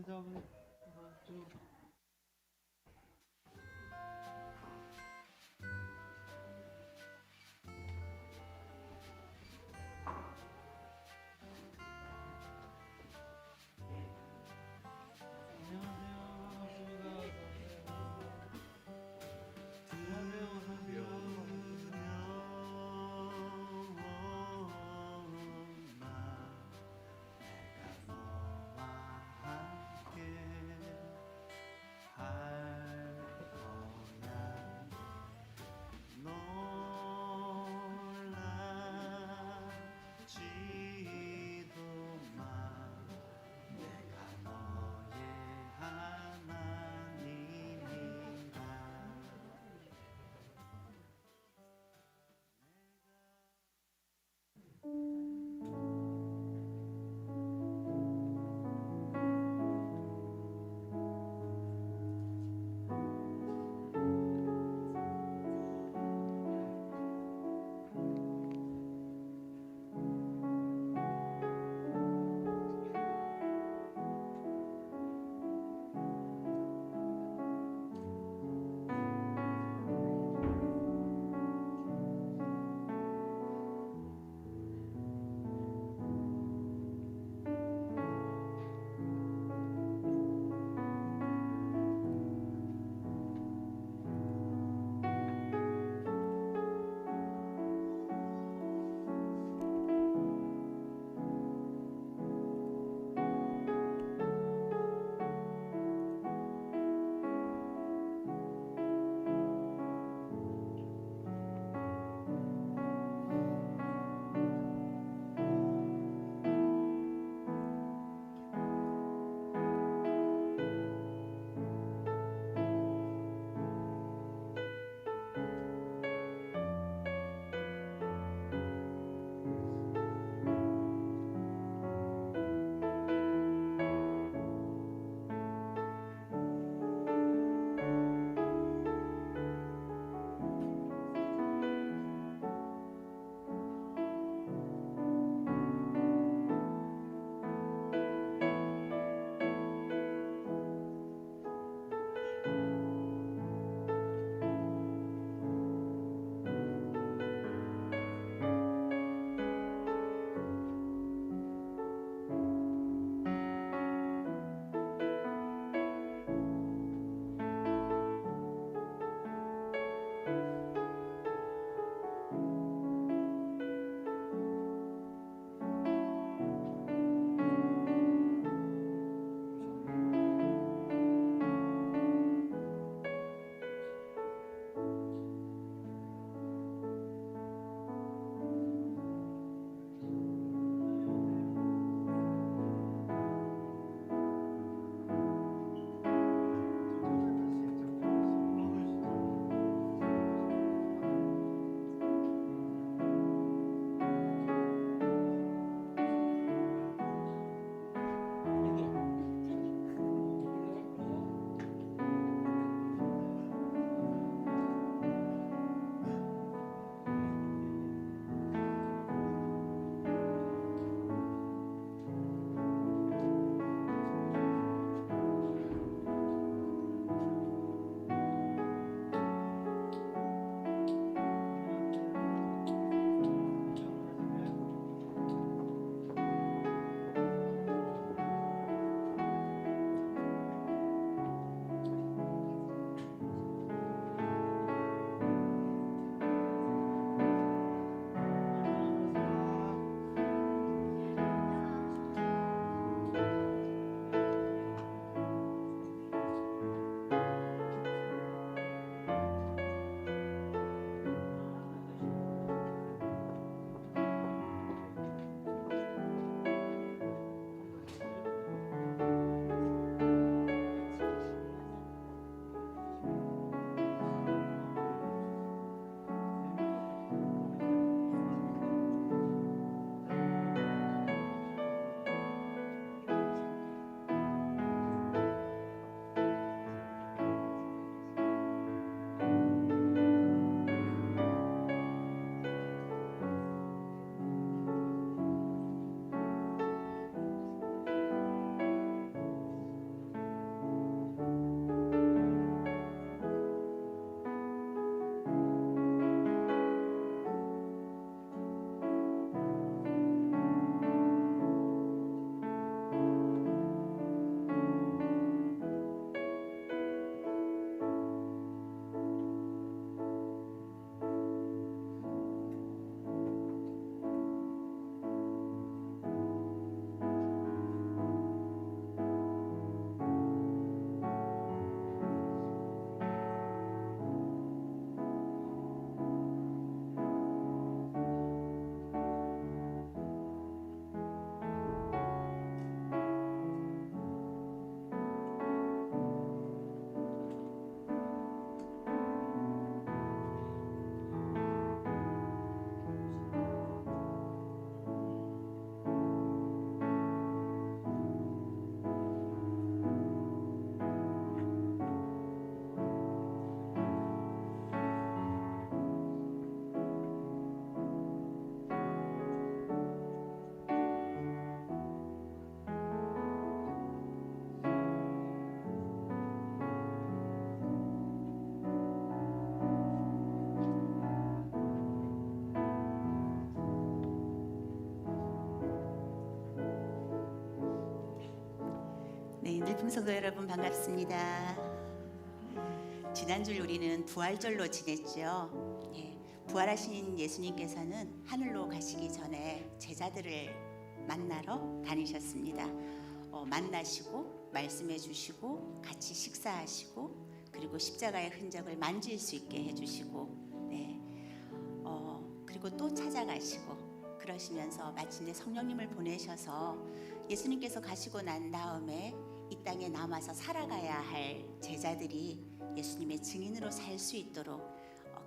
잡을 좀. 예품 성도 여러분 반갑습니다. 지난주 우리는 부활절로 지냈죠. 부활하신 예수님께서는 하늘로 가시기 전에 제자들을 만나러 다니셨습니다. 만나시고 말씀해 주시고 같이 식사하시고 그리고 십자가의 흔적을 만질 수 있게 해주시고 그리고 또 찾아가시고 그러시면서 마침내 성령님을 보내셔서 예수님께서 가시고 난 다음에 이 땅에 남아서 살아가야 할 제자들이 예수님의 증인으로 살 수 있도록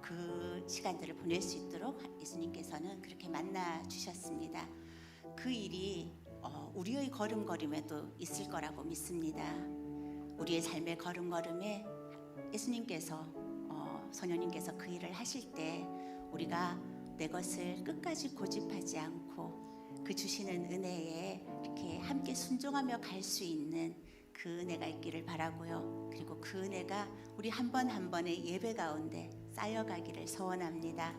그 시간들을 보낼 수 있도록 예수님께서는 그렇게 만나 주셨습니다. 그 일이 우리의 걸음걸음에도 있을 거라고 믿습니다. 우리의 삶의 걸음걸음에 예수님께서 성령님께서 그 일을 하실 때 우리가 내 것을 끝까지 고집하지 않고 그 주시는 은혜에 이렇게 함께 순종하며 갈 수 있는 그 은혜가 있기를 바라고요. 그리고 그 은혜가 우리 한 번 한 번의 예배 가운데 쌓여가기를 소원합니다.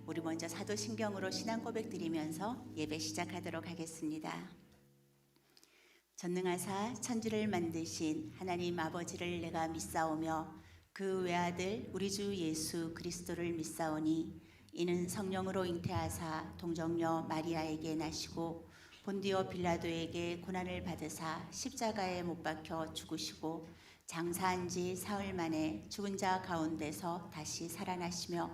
우리 먼저 사도신경으로 신앙 고백 드리면서 예배 시작하도록 하겠습니다. 전능하사 천지를 만드신 하나님 아버지를 내가 믿사오며 그 외아들 우리 주 예수 그리스도를 믿사오니 이는 성령으로 잉태하사 동정녀 마리아에게 나시고 본디오 빌라도에게 고난을 받으사 십자가에 못 박혀 죽으시고 장사한 지 사흘 만에 죽은 자 가운데서 다시 살아나시며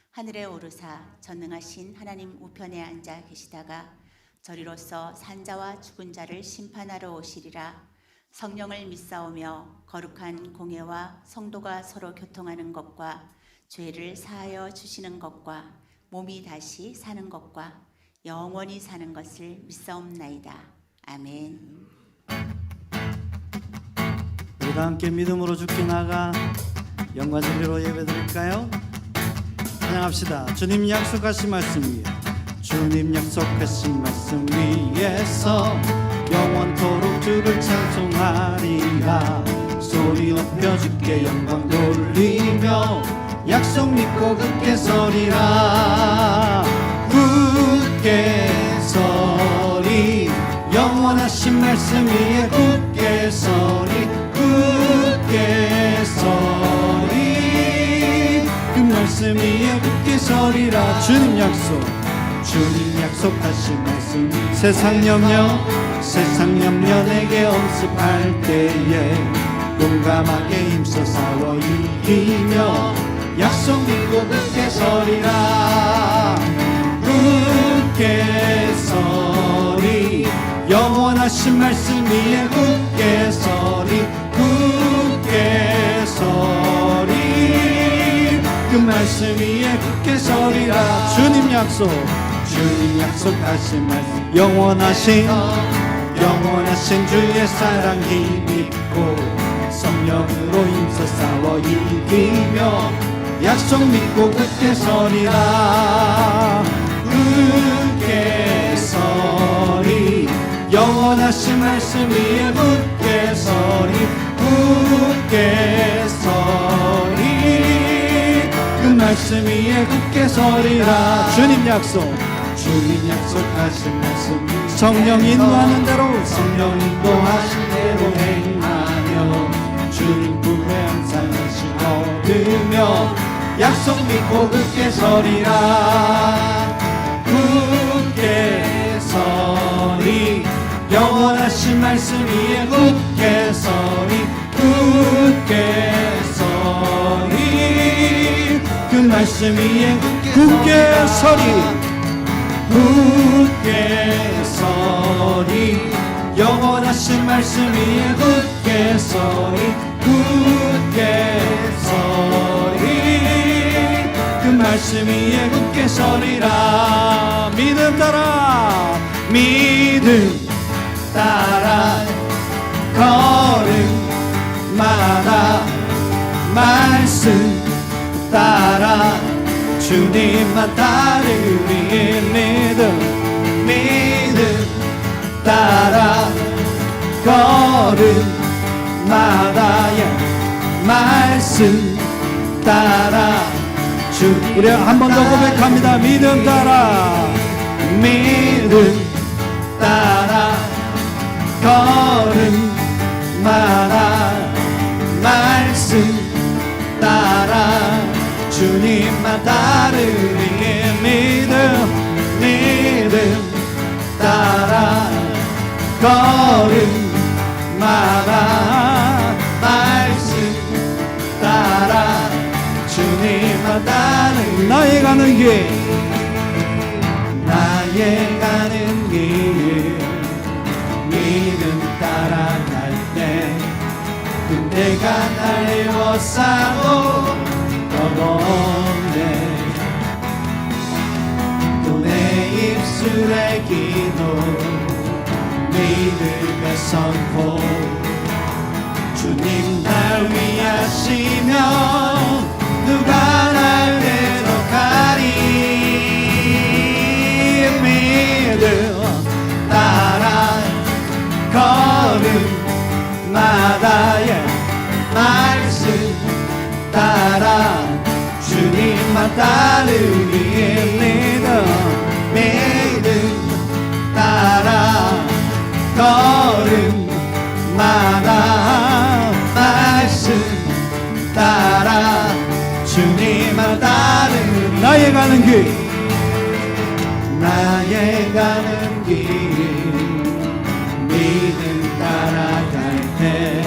하늘에 오르사 전능하신 하나님 우편에 앉아 계시다가 저리로서 산자와 죽은 자를 심판하러 오시리라. 성령을 믿사오며 거룩한 공예와 성도가 서로 교통하는 것과 죄를 사하여 주시는 것과 몸이 다시 사는 것과 영원히 사는 것을 믿사옵나이다. 아멘. 우리 다 함께 믿음으로 주께 나가 영과 진리로 예배드릴까요? 찬양합시다. 주님 약속하신 말씀 위에, 주님 약속하신 말씀 위에서 영원토록 주를 찬송하리라. 소리 높여 주께 영광 돌리며 약속 믿고 굳게 서리라. 굳게 서리 영원하신 말씀 위에 굳게 서리 굳게 서리 그 말씀 위에 굳게 서리라. 주님 약속하신 말씀 세상 염려 내게 엄습할 때에 용감하게 힘써 싸워 이기며 약속 믿고 굳게 서리라. 굳게 서리 영원하신 말씀 위에 굳게 서리 굳게 서리 그 말씀 위에 굳게 서리라. 주님 약속하신 말씀 영원하신 주의 사랑 힘입고 성령으로 힘써 싸워 이기며 약속 믿고 굳게 서리라. 굳게 서리 영원하신 말씀 위에 굳게 서리 굳게 서리 그 말씀 위에 굳게 서리라. 주님 약속하신 말씀 성령 인도하는 대로 행하며 주님 품에 항상 얻으며 약속 믿고 굳게 서리라. 굳게 서리 영원하신 말씀 위에 굳게 서리 굳게 서리 그 말씀 위에 굳게 서리 굳게 서리 영원하신 말씀 위에 굳게 서리 굳게 서리 그 말씀 위에 굳게 서리라. 믿음 따라 걸음마다 말씀 따라 주님만 따르리. 믿음 따라 걸음마다 말씀 따라 우리 한 번 더 고백합니다. 믿음 따라 걸음마다 주님만 따르리에 믿음 따라 걸음마다 말씀 따라 주님만 따르리 나의 가는 길 믿음 따라갈 때 그때가 날 애워싸고 떠보네 또 내 입술의 기도 믿음의 선포 주님 날 위하시면 누가 날 대적하리 믿음 따라 걸음마다의 말씀 따라 주님만 따르기에 믿음 따라 걸음마다 말씀 따라 주님만 따르기 나의 가는 길 믿음 따라갈 때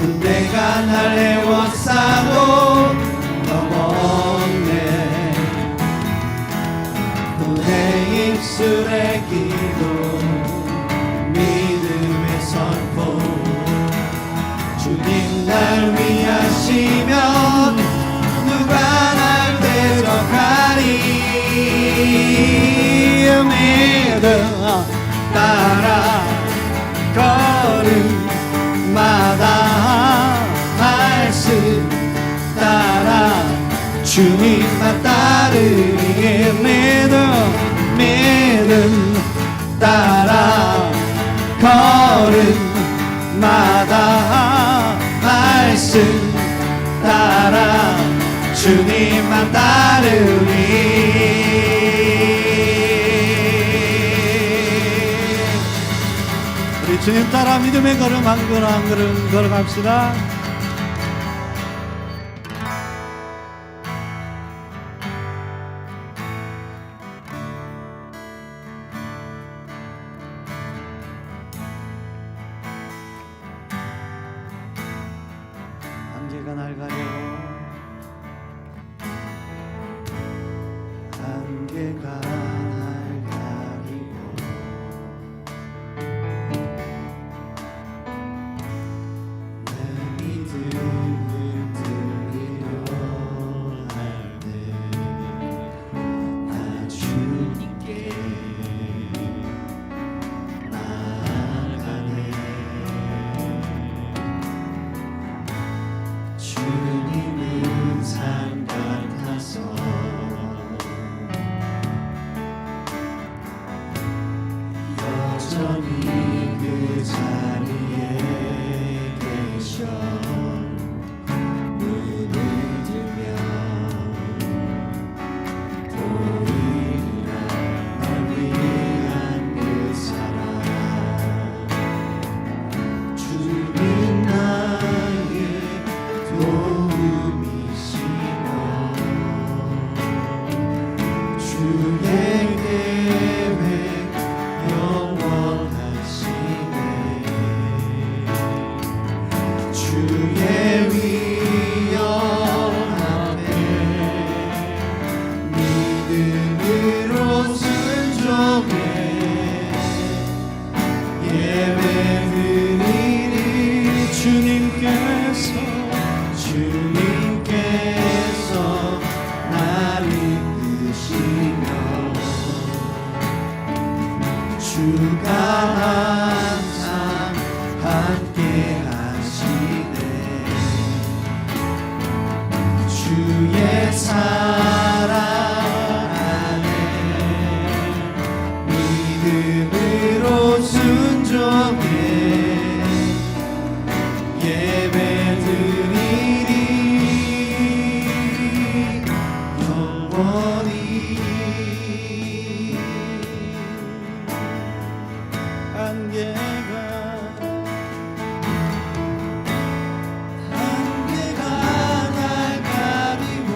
그때가 날 애워싸고 넘어오네 또 내 입술의 기도 믿음의 선포 주님 날 위하시면 누가 날 대적하리 믿음 따라 걸음마다 말씀 따라 주님만 따르기에 믿음 따라 걸음마다 말씀 따라 주님만 따르리 우리 주님 따라 믿음의 걸음 한 걸음 한 걸음 걸어갑시다. 안개가 날 가려 안개가 날 가리고 내 믿음을 드리려 할 때 나 주님께 나아가네 주님은 산 같아서 여전히 그 자리에 계셔 눈을 들면 보이리라 날 위한 그 사랑 주는 나의 도움이시며 주의 계획 영원하시네 주의 위엄 앞에 믿음으로 순종해 예배드리리 주님께서 나를 이끄시며 주가 항상 함께 하시네 주의 사랑 안에 믿음으로 순종해 예배드리리 영원히 안개가 날 가리고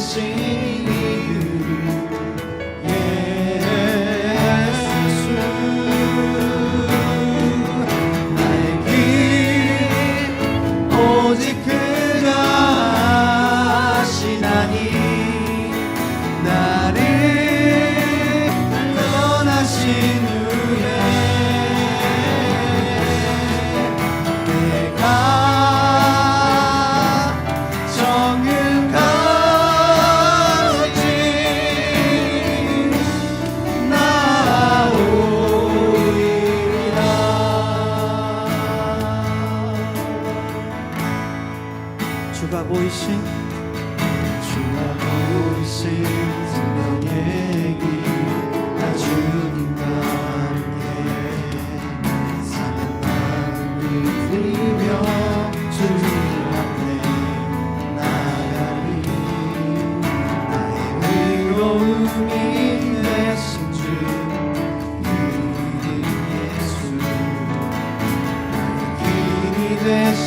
되신 이름 예수 나의 길 오직 그가 하시나니 나를 떠나신 후에 내가 정금 가지 나오리라. 주가 보이신 생명의 길나 주님과 함께 사는 마음을 드리며 주님 앞에 나가리. 나의 의로움이 되신 주 이름 예수 나의 길이 되신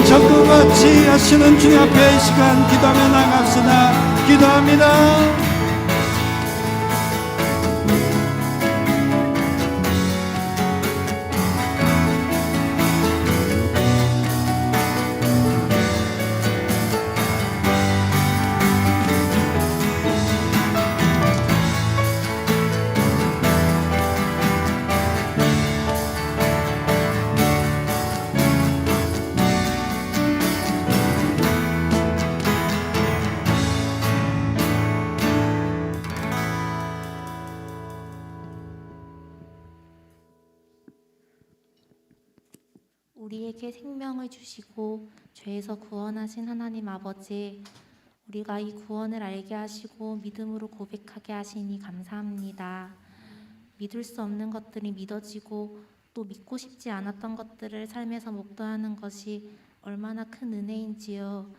전부같이 하시는 주님 앞에 이 시간 기도하며 나갑시다. 기도합니다. 우리에게 생명을 주시고 죄에서 구원하신 하나님 아버지, 우리가 이 구원을 알게 하시고 믿음으로 고백하게 하시니 감사합니다. 믿을 수 없는 것들이 믿어지고 또 믿고 싶지 않았던 것들을 삶에서 목도하는 것이 얼마나 큰 은혜인지요.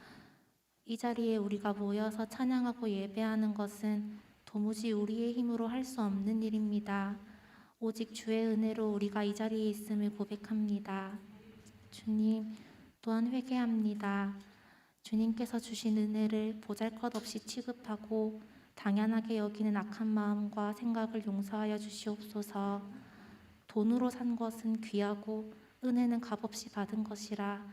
이 자리에 우리가 모여서 찬양하고 예배하는 것은 도무지 우리의 힘으로 할 수 없는 일입니다. 오직 주의 은혜로 우리가 이 자리에 있음을 고백합니다. 주님, 또한 회개합니다. 주님께서 주신 은혜를 보잘것없이 취급하고 당연하게 여기는 악한 마음과 생각을 용서하여 주시옵소서. 돈으로 산 것은 귀하고 은혜는 값없이 받은 것이라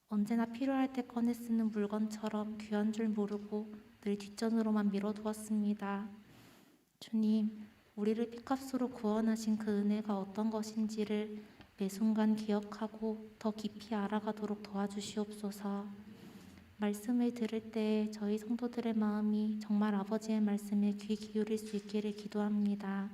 언제나 필요할 때 꺼내 쓰는 물건처럼 귀한 줄 모르고 늘 뒷전으로만 밀어두었습니다. 주님, 우리를 피값으로 구원하신 그 은혜가 어떤 것인지를 매 순간 기억하고 더 깊이 알아가도록 도와주시옵소서. 말씀을 들을 때 저희 성도들의 마음이 정말 아버지의 말씀에 귀 기울일 수 있기를 기도합니다.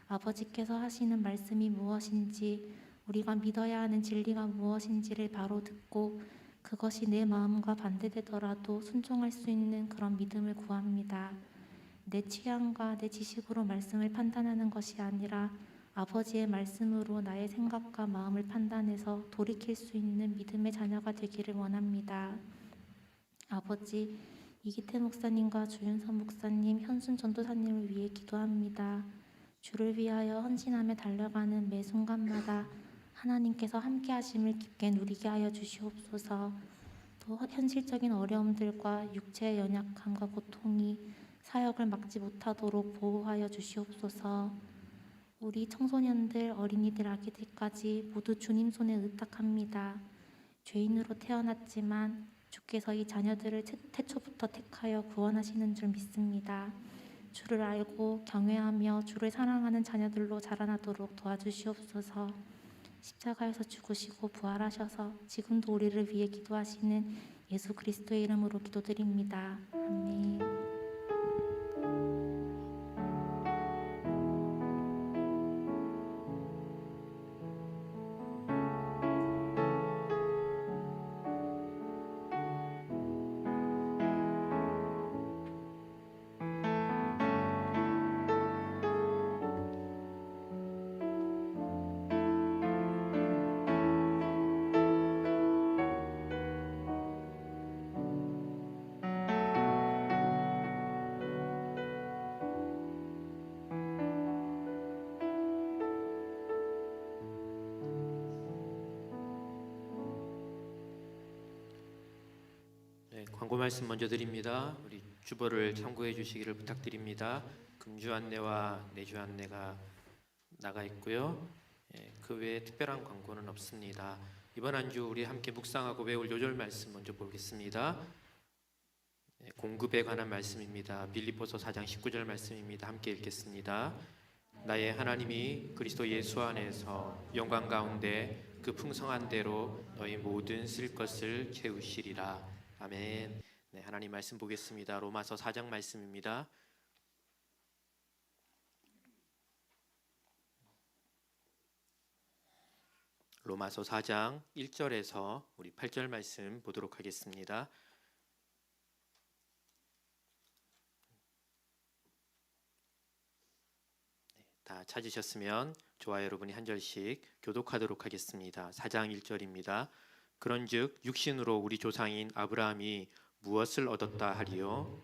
아버지께서 하시는 말씀이 무엇인지, 우리가 믿어야 하는 진리가 무엇인지를 바로 듣고 그것이 내 마음과 반대되더라도 순종할 수 있는 그런 믿음을 구합니다. 내 취향과 내 지식으로 말씀을 판단하는 것이 아니라 아버지의 말씀으로 나의 생각과 마음을 판단해서 돌이킬 수 있는 믿음의 자녀가 되기를 원합니다. 아버지, 이기태 목사님과 주윤선 목사님, 현순 전도사님을 위해 기도합니다. 주를 위하여 헌신하며 달려가는 매 순간마다 하나님께서 함께 하심을 깊게 누리게 하여 주시옵소서. 또 현실적인 어려움들과 육체의 연약함과 고통이 사역을 막지 못하도록 보호하여 주시옵소서. 우리 청소년들, 어린이들, 아기들까지 모두 주님 손에 의탁합니다. 죄인으로 태어났지만 주께서 이 자녀들을 태초부터 택하여 구원하시는 줄 믿습니다. 주를 알고 경외하며 주를 사랑하는 자녀들로 자라나도록 도와주시옵소서. 십자가에서 죽으시고 부활하셔서 지금도 우리를 위해 기도하시는 예수 그리스도의 이름으로 기도드립니다. 아멘. 광고 말씀 먼저 드립니다. 우리 주보를 참고해 주시기를 부탁드립니다. 금주 안내와 내주 안내가 나가 있고요. 그 외에 특별한 광고는 없습니다. 이번 한 주 우리 함께 묵상하고 배울 요절 말씀 먼저 보겠습니다. 공급에 관한 말씀입니다. 빌립보서 4장 19절 말씀입니다. 함께 읽겠습니다. 나의 하나님이 그리스도 예수 안에서 영광 가운데 그 풍성한 대로 너희 모든 쓸 것을 채우시리라. 아멘. 네, 하나님 말씀 보겠습니다. 로마서 4장 말씀입니다. 로마서 4장 1절에서 우리 8절 말씀 보도록 하겠습니다. 다 찾으셨으면 저와 여러분이 한 절씩 교독하도록 하겠습니다. 4장 1절입니다. 그런즉 육신으로 우리 조상인 아브라함이 무엇을 얻었다 하리요?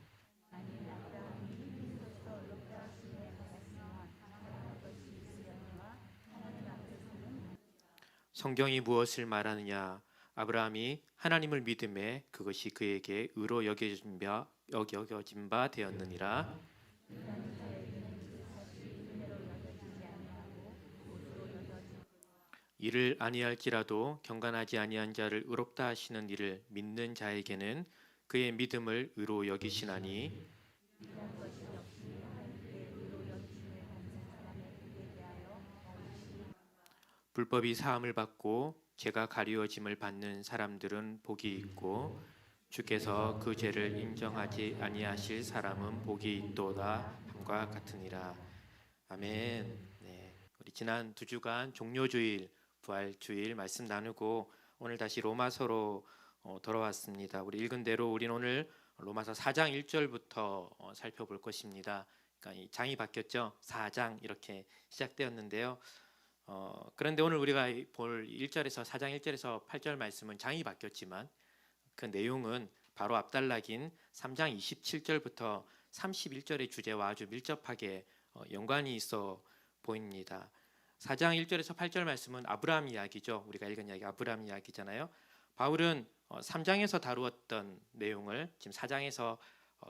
성경이 무엇을 말하느냐? 아브라함이 하나님을 믿음에 그것이 그에게 의로 여겨진 바 되었느니라. 이를 아니할지라도 경건하지 아니한 자를 의롭다 하시는 이를 믿는 자에게는 그의 믿음을 의로 여기시나니 불법이 사함을 받고 죄가 가리워짐을 받는 사람들은 복이 있고 주께서 그 죄를 인정하지 아니하실 사람은 복이 있도다 함과 같으니라. 아멘. 네, 우리 지난 2주간 종료주일 부활주일 말씀 나누고 오늘 다시 로마서로 돌아왔습니다. 우리 읽은 대로 우리는 오늘 로마서 4장 1절부터 살펴볼 것입니다. 그러니까 이 장이 바뀌었죠. 4장 이렇게 시작되었는데요. 그런데 오늘 우리가 볼 1절에서 4장 1절에서 8절 말씀은 장이 바뀌었지만 그 내용은 바로 앞단락인 3장 27절부터 31절의 주제와 아주 밀접하게 연관이 있어 보입니다. 4장 1절에서 8절 말씀은 아브라함 이야기죠. 우리가 읽은 이야기 아브라함 이야기잖아요. 바울은 3장에서 다루었던 내용을 지금 4장에서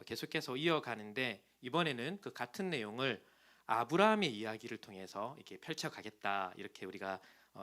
계속해서 이어가는데 이번에는 그 같은 내용을 아브라함의 이야기를 통해서 이렇게 펼쳐가겠다 이렇게 우리가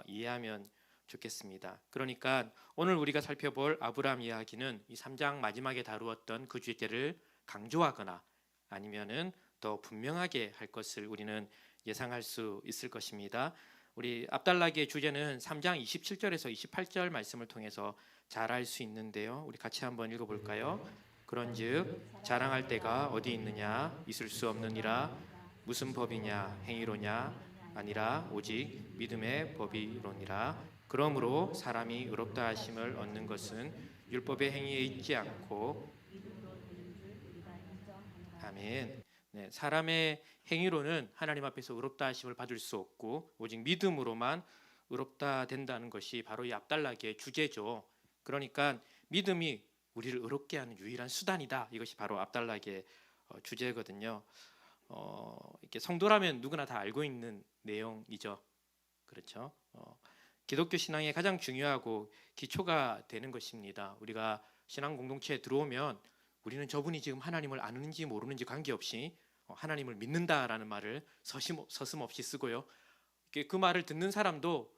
이해하면 좋겠습니다. 그러니까 오늘 우리가 살펴볼 아브라함 이야기는 이 3장 마지막에 다루었던 그 주제를 강조하거나 아니면은 더 분명하게 할 것을 우리는 예상할 수 있을 것입니다. 우리 앞단락의 주제는 3장 27절에서 28절 말씀을 통해서 잘 알 수 있는데요. 우리 같이 한번 읽어볼까요? 그런즉 자랑할 때가 어디 있느냐? 있을 수 없느니라. 무슨 법이냐? 행위로냐? 아니라 오직 믿음의 법이로니라. 그러므로 사람이 의롭다 하심을 얻는 것은 율법의 행위에 있지 않고 아멘. 네, 사람의 행위로는 하나님 앞에서 의롭다 하심을 받을 수 없고 오직 믿음으로만 의롭다 된다는 것이 바로 이 앞단락의 주제죠. 그러니까 믿음이 우리를 의롭게 하는 유일한 수단이다. 이것이 바로 앞단락의 주제거든요. 이렇게 성도라면 누구나 다 알고 있는 내용이죠. 그렇죠? 기독교 신앙의 가장 중요하고 기초가 되는 것입니다. 우리가 신앙 공동체에 들어오면 우리는 저분이 지금 하나님을 아는지 모르는지 관계없이 하나님을 믿는다라는 말을 서슴없이 쓰고요. 그 말을 듣는 사람도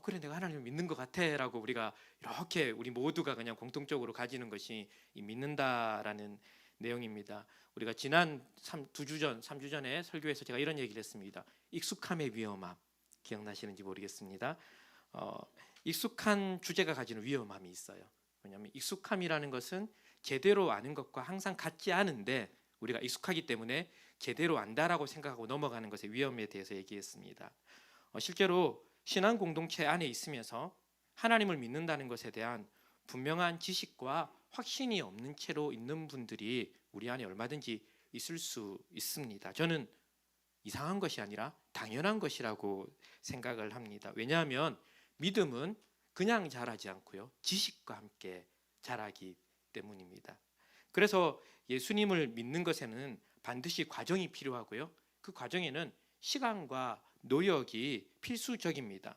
그래 내가 하나님을 믿는 것 같아라고 우리가 이렇게 우리 모두가 그냥 공통적으로 가지는 것이 이 믿는다라는 내용입니다. 우리가 지난 3주 전에 설교에서 제가 이런 얘기를 했습니다. 익숙함의 위험함 기억나시는지 모르겠습니다. 익숙한 주제가 가지는 위험함이 있어요. 왜냐하면 익숙함이라는 것은 제대로 아는 것과 항상 같지 않은데 우리가 익숙하기 때문에 제대로 안다라고 생각하고 넘어가는 것의 위험에 대해서 얘기했습니다. 실제로 신앙 공동체 안에 있으면서 하나님을 믿는다는 것에 대한 분명한 지식과 확신이 없는 채로 있는 분들이 우리 안에 얼마든지 있을 수 있습니다. 저는 이상한 것이 아니라 당연한 것이라고 생각을 합니다. 왜냐하면 믿음은 그냥 자라지 않고요, 지식과 함께 자라기 때문입니다. 그래서 예수님을 믿는 것에는 반드시 과정이 필요하고요, 그 과정에는 시간과 노력이 필수적입니다.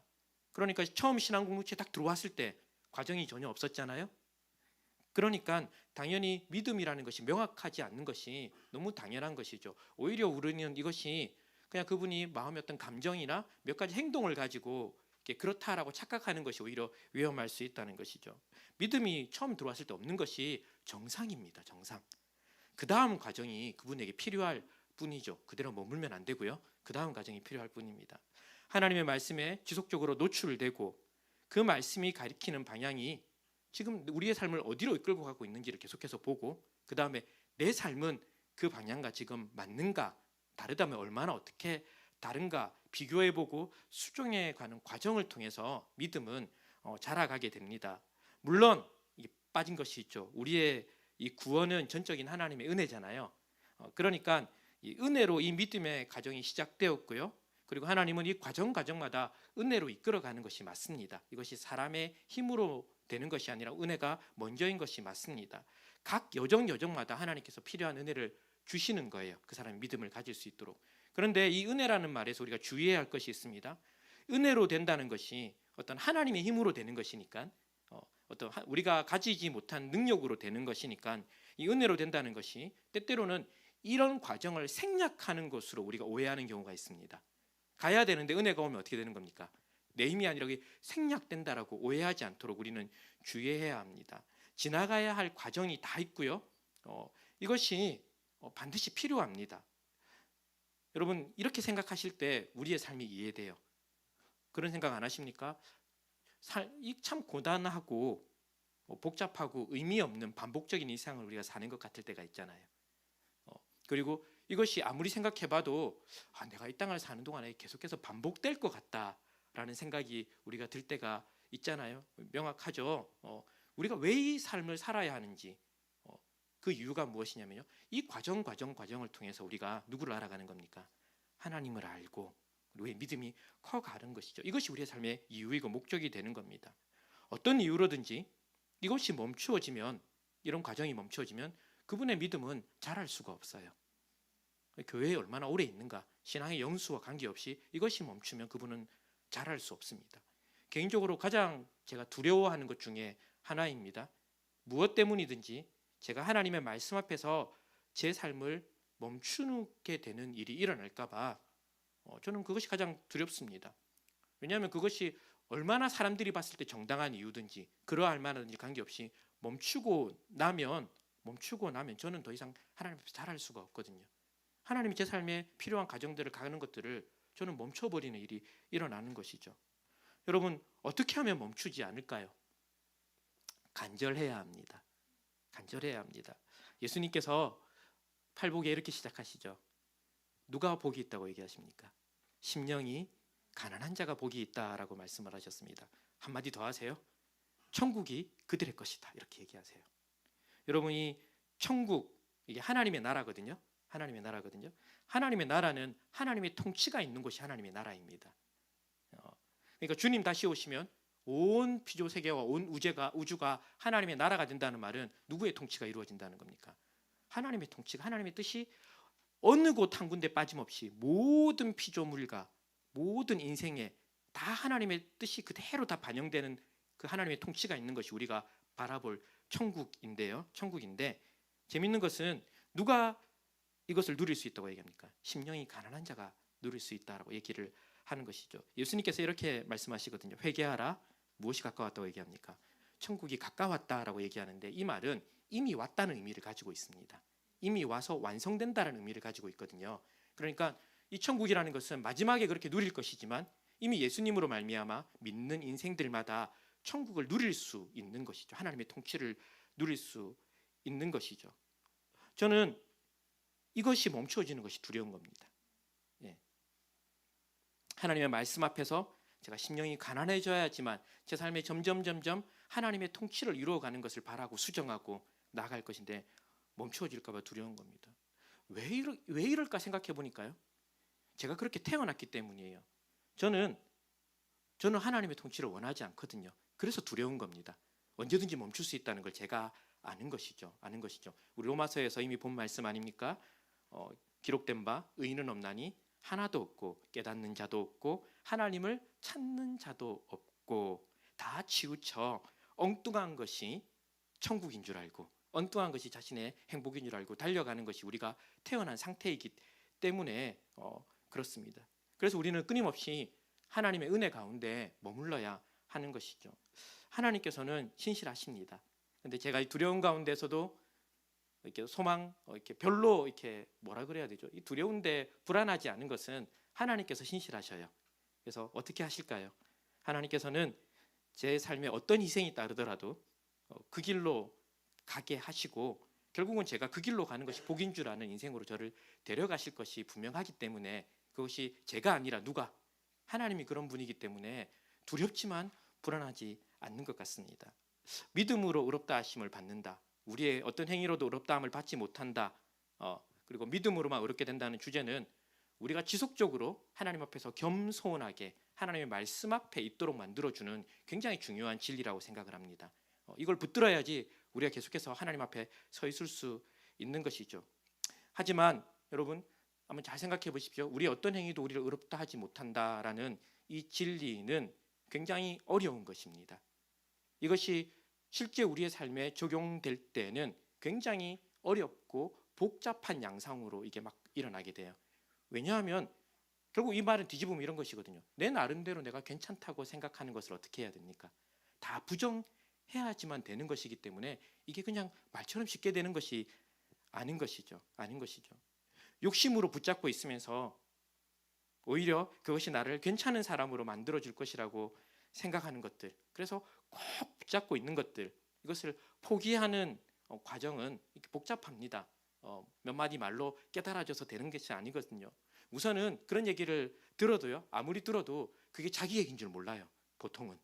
그러니까 처음 신앙 공동체에 딱 들어왔을 때 과정이 전혀 없었잖아요. 그러니까 당연히 믿음이라는 것이 명확하지 않는 것이 너무 당연한 것이죠. 오히려 우리는 이것이 그냥 그분이 마음의 어떤 감정이나 몇 가지 행동을 가지고 그렇다라고 착각하는 것이 오히려 위험할 수 있다는 것이죠. 믿음이 처음 들어왔을 때 없는 것이 정상입니다. 정상. 그 다음 과정이 그분에게 필요할 뿐이죠. 그대로 머물면 안 되고요, 그 다음 과정이 필요할 뿐입니다. 하나님의 말씀에 지속적으로 노출되고 그 말씀이 가리키는 방향이 지금 우리의 삶을 어디로 이끌고 가고 있는지를 계속해서 보고, 그 다음에 내 삶은 그 방향과 지금 맞는가, 다르다면 얼마나 어떻게 다른가 비교해보고 수정해가는 과정을 통해서 믿음은 자라가게 됩니다. 물론 빠진 것이 있죠. 우리의 이 구원은 전적인 하나님의 은혜잖아요. 그러니까 이 은혜로 이 믿음의 과정이 시작되었고요, 그리고 하나님은 이 과정마다 은혜로 이끌어가는 것이 맞습니다. 이것이 사람의 힘으로 되는 것이 아니라 은혜가 먼저인 것이 맞습니다. 각 여정마다 하나님께서 필요한 은혜를 주시는 거예요, 그 사람이 믿음을 가질 수 있도록. 그런데 이 은혜라는 말에서 우리가 주의해야 할 것이 있습니다. 은혜로 된다는 것이 어떤 하나님의 힘으로 되는 것이니까, 어떤 우리가 가지지 못한 능력으로 되는 것이니까, 이 은혜로 된다는 것이 때때로는 이런 과정을 생략하는 것으로 우리가 오해하는 경우가 있습니다. 가야 되는데 은혜가 오면 어떻게 되는 겁니까? 내 힘이 아니라 생략된다라고 오해하지 않도록 우리는 주의해야 합니다. 지나가야 할 과정이 다 있고요, 이것이 반드시 필요합니다. 여러분, 이렇게 생각하실 때 우리의 삶이 이해돼요. 그런 생각 안 하십니까? 참 고단하고 복잡하고 의미 없는 반복적인 일상을 우리가 사는 것 같을 때가 있잖아요. 그리고 이것이 아무리 생각해봐도 내가 이 땅을 사는 동안에 계속해서 반복될 것 같다라는 생각이 우리가 들 때가 있잖아요. 명확하죠. 우리가 왜 이 삶을 살아야 하는지, 그 이유가 무엇이냐면요, 이 과정을 통해서 우리가 누구를 알아가는 겁니까? 하나님을 알고 우리의 믿음이 커가는 것이죠. 이것이 우리의 삶의 이유이고 목적이 되는 겁니다. 어떤 이유로든지 이것이 멈추어지면, 이런 과정이 멈추어지면 그분의 믿음은 자랄 수가 없어요. 교회에 얼마나 오래 있는가, 신앙의 영수와 관계없이 이것이 멈추면 그분은 자랄 수 없습니다. 개인적으로 가장 제가 두려워하는 것 중에 하나입니다. 무엇 때문이든지 제가 하나님의 말씀 앞에서 제 삶을 멈추게 되는 일이 일어날까 봐 저는 그것이 가장 두렵습니다. 왜냐하면 그것이 얼마나 사람들이 봤을 때 정당한 이유든지 그러할 만하든지 관계없이 멈추고 나면 저는 더 이상 하나님 앞에서 자랄 수가 없거든요. 하나님이 제 삶에 필요한 과정들을 가는 것들을 저는 멈춰버리는 일이 일어나는 것이죠. 여러분, 어떻게 하면 멈추지 않을까요? 간절해야 합니다. 간절해야 합니다. 예수님께서 팔복에 이렇게 시작하시죠. 누가 복이 있다고 얘기하십니까? 심령이 가난한 자가 복이 있다라고 말씀을 하셨습니다. 한마디 더 하세요. 천국이 그들의 것이다, 이렇게 얘기하세요. 여러분이 천국, 이게 하나님의 나라거든요. 하나님의 나라거든요. 하나님의 나라는 하나님의 통치가 있는 곳이 하나님의 나라입니다. 그러니까 주님 다시 오시면 온 피조 세계와 온 우주가 하나님의 나라가 된다는 말은 누구의 통치가 이루어진다는 겁니까? 하나님의 통치가, 하나님의 뜻이 어느 곳 한 군데 빠짐없이 모든 피조물과 모든 인생에 다 하나님의 뜻이 그대로 다 반영되는 그 하나님의 통치가 있는 것이 우리가 바라볼 천국인데, 재밌는 것은 누가 이것을 누릴 수 있다고 얘기합니까? 심령이 가난한 자가 누릴 수 있다라고 얘기를 하는 것이죠. 예수님께서 이렇게 말씀하시거든요. 회개하라. 무엇이 가까웠다고 얘기합니까? 천국이 가까웠다라고 얘기하는데 이 말은 이미 왔다는 의미를 가지고 있습니다. 이미 와서 완성된다는 의미를 가지고 있거든요. 그러니까 이 천국이라는 것은 마지막에 그렇게 누릴 것이지만 이미 예수님으로 말미암아 믿는 인생들마다 천국을 누릴 수 있는 것이죠. 하나님의 통치를 누릴 수 있는 것이죠. 저는 이것이 멈추어지는 것이 두려운 겁니다. 예. 하나님의 말씀 앞에서 제가 심령이 가난해져야지만 제 삶에 점점 하나님의 통치를 이루어가는 것을 바라고 수정하고 나아갈 것인데 멈추어질까 봐 두려운 겁니다. 왜 이럴까 생각해 보니까요. 제가 그렇게 태어났기 때문이에요. 저는 하나님의 통치를 원하지 않거든요. 그래서 두려운 겁니다. 언제든지 멈출 수 있다는 걸 제가 아는 것이죠. 우리 로마서에서 이미 본 말씀 아닙니까? 기록된 바 의인은 없나니 하나도 없고 깨닫는 자도 없고 하나님을 찾는 자도 없고 다 치우쳐 엉뚱한 것이 천국인 줄 알고 엉뚱한 것이 자신의 행복인 줄 알고 달려가는 것이 우리가 태어난 상태이기 때문에 그렇습니다. 그래서 우리는 끊임없이 하나님의 은혜 가운데 머물러야 하는 것이죠. 하나님께서는 신실하십니다. 근데 제가 이 두려운 가운데서도 이렇게 소망, 이렇게 별로 이렇게 뭐라 그래야 되죠? 이 두려운데 불안하지 않은 것은 하나님께서 신실하셔요. 그래서 어떻게 하실까요? 하나님께서는 제 삶에 어떤 희생이 따르더라도 그 길로 가게 하시고 결국은 제가 그 길로 가는 것이 복인 줄 아는 인생으로 저를 데려가실 것이 분명하기 때문에 그것이 제가 아니라 누가? 하나님이 그런 분이기 때문에 두렵지만 불안하지 않는 것 같습니다. 믿음으로 의롭다 하심을 받는다. 우리의 어떤 행위로도 의롭다 함을 받지 못한다. 그리고 믿음으로만 의롭게 된다는 주제는 우리가 지속적으로 하나님 앞에서 겸손하게 하나님의 말씀 앞에 있도록 만들어주는 굉장히 중요한 진리라고 생각을 합니다. 이걸 붙들어야지 우리가 계속해서 하나님 앞에 서 있을 수 있는 것이죠. 하지만 여러분 한번 잘 생각해 보십시오. 우리의 어떤 행위도 우리를 의롭다 하지 못한다라는 이 진리는 굉장히 어려운 것입니다. 이것이 실제 우리의 삶에 적용될 때는 굉장히 어렵고 복잡한 양상으로 이게 막 일어나게 돼요. 왜냐하면 결국 이 말은 뒤집으면 이런 것이거든요. 내 나름대로 내가 괜찮다고 생각하는 것을 어떻게 해야 됩니까? 다 부정해야지만 되는 것이기 때문에 이게 그냥 말처럼 쉽게 되는 것이 아닌 것이죠. 욕심으로 붙잡고 있으면서 오히려 그것이 나를 괜찮은 사람으로 만들어줄 것이라고 생각하는 것들, 그래서 꼭 붙잡고 있는 것들, 이것을 포기하는 과정은 이렇게 복잡합니다. 몇 마디 말로 깨달아져서 되는 것이 아니거든요. 우선은 그런 얘기를 들어도요, 아무리 들어도 그게 자기 얘기인 줄 몰라요. 보통은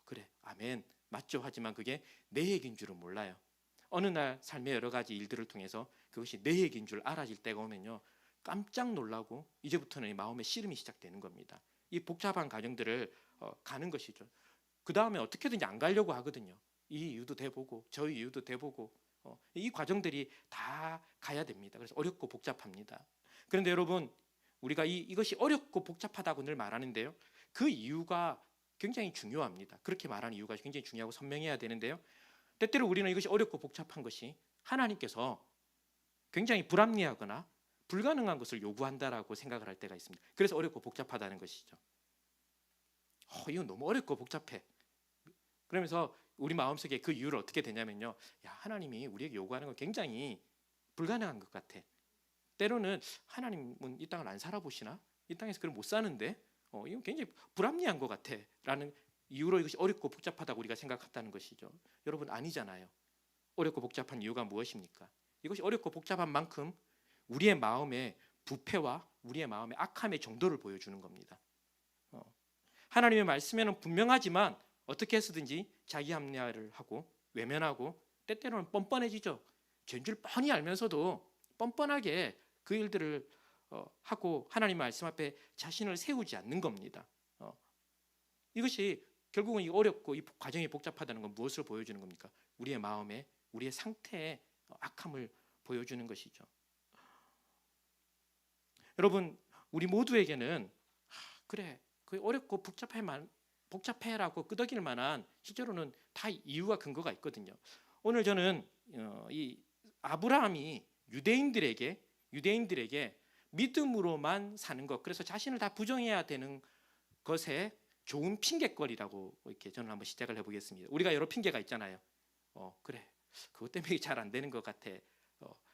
그래, 아멘, 맞죠. 하지만 그게 내 얘기인 줄은 몰라요. 어느 날 삶의 여러 가지 일들을 통해서 그것이 내 얘기인 줄 알아질 때가 오면요, 깜짝 놀라고 이제부터는 마음의 씨름이 시작되는 겁니다. 이 복잡한 과정들을 가는 것이죠. 그 다음에 어떻게든지 안 가려고 하거든요. 이 이유도 대보고 저 이유도 대보고 이 과정들이 다 가야 됩니다. 그래서 어렵고 복잡합니다. 그런데 여러분, 우리가 이것이 어렵고 복잡하다고 늘 말하는데요, 그 이유가 굉장히 중요합니다. 그렇게 말하는 이유가 굉장히 중요하고 선명해야 되는데요, 때때로 우리는 이것이 어렵고 복잡한 것이 하나님께서 굉장히 불합리하거나 불가능한 것을 요구한다라고 생각을 할 때가 있습니다. 그래서 어렵고 복잡하다는 것이죠. 이건 너무 어렵고 복잡해. 그러면서 우리 마음속에 그 이유를 어떻게 되냐면요, 야, 하나님이 우리에게 요구하는 건 굉장히 불가능한 것 같아. 때로는 하나님은 이 땅을 안 살아보시나? 이 땅에서 그걸 못 사는데 이건 굉장히 불합리한 것 같아 라는 이유로 이것이 어렵고 복잡하다고 우리가 생각한다는 것이죠. 여러분, 아니잖아요. 어렵고 복잡한 이유가 무엇입니까? 이것이 어렵고 복잡한 만큼 우리의 마음의 부패와 우리의 마음의 악함의 정도를 보여주는 겁니다. 하나님의 말씀에는 분명하지만 어떻게 해서든지 자기 합리화를 하고 외면하고 때때로는 뻔뻔해지죠. 죄인 줄 뻔히 알면서도 뻔뻔하게 그 일들을 하고 하나님 말씀 앞에 자신을 세우지 않는 겁니다. 이것이 결국은 이 어렵고 이 과정이 복잡하다는 건 무엇을 보여주는 겁니까? 우리의 마음에, 우리의 상태의 악함을 보여주는 것이죠. 여러분, 우리 모두에게는 그래, 그 어렵고 복잡해라고 끄덕일 만한 실제로는 다 이유와 근거가 있거든요. 오늘 저는 이 아브라함이 유대인들에게 믿음으로만 사는 것, 그래서 자신을 다 부정해야 되는 것에 좋은 핑계거리라고 이렇게 저는 한번 시작을 해보겠습니다. 우리가 여러 핑계가 있잖아요. 그래, 그것 때문에 잘 안 되는 것 같아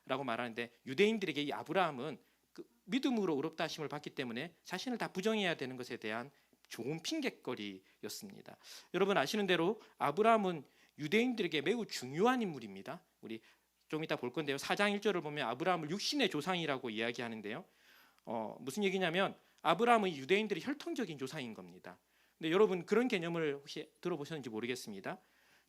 라고 말하는데, 유대인들에게 이 아브라함은 그 믿음으로 의롭다 하심을 받기 때문에 자신을 다 부정해야 되는 것에 대한 좋은 핑계거리였습니다. 여러분 아시는 대로 아브라함은 유대인들에게 매우 중요한 인물입니다. 우리 좀 이따 볼 건데요, 4장 1절을 보면 아브라함을 육신의 조상이라고 이야기하는데요, 무슨 얘기냐면 아브라함은 유대인들의 혈통적인 조상인 겁니다. 근데 여러분 그런 개념을 혹시 들어보셨는지 모르겠습니다.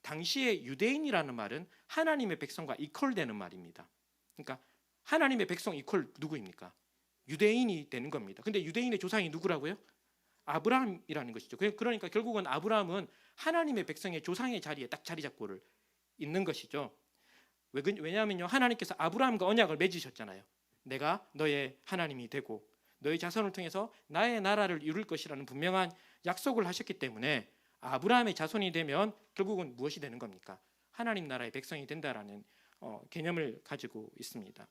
당시에 유대인이라는 말은 하나님의 백성과 이퀄되는 말입니다. 그러니까 하나님의 백성 이퀄 누구입니까? 유대인이 되는 겁니다. 근데 유대인의 조상이 누구라고요? 아브라함이라는 것이죠. 그러니까 결국은 아브라함은 하나님의 백성의 조상의 자리에 딱 자리 잡고를 있는 것이죠. 왜냐하면요, 하나님께서 아브라함과 언약을 맺으셨잖아요. 내가 너의 하나님이 되고 너의 자손을 통해서 나의 나라를 이룰 것이라는 분명한 약속을 하셨기 때문에 아브라함의 자손이 되면 결국은 무엇이 되는 겁니까? 하나님 나라의 백성이 된다라는 개념을 가지고 있습니다.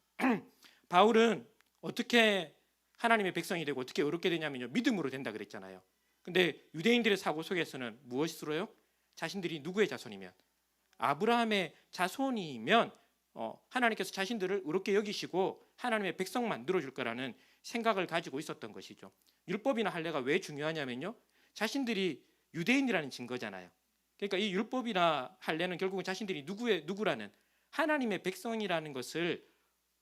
바울은 어떻게 하나님의 백성이 되고 어떻게 의롭게 되냐면요, 믿음으로 된다 그랬잖아요. 근데 유대인들의 사고 속에서는 무엇으로요? 자신들이 누구의 자손이면, 아브라함의 자손이면 하나님께서 자신들을 의롭게 여기시고 하나님의 백성 만들어줄 거라는 생각을 가지고 있었던 것이죠. 율법이나 할례가 왜 중요하냐면요, 자신들이 유대인이라는 증거잖아요. 그러니까 이 율법이나 할례는 결국은 자신들이 누구라는 하나님의 백성이라는 것을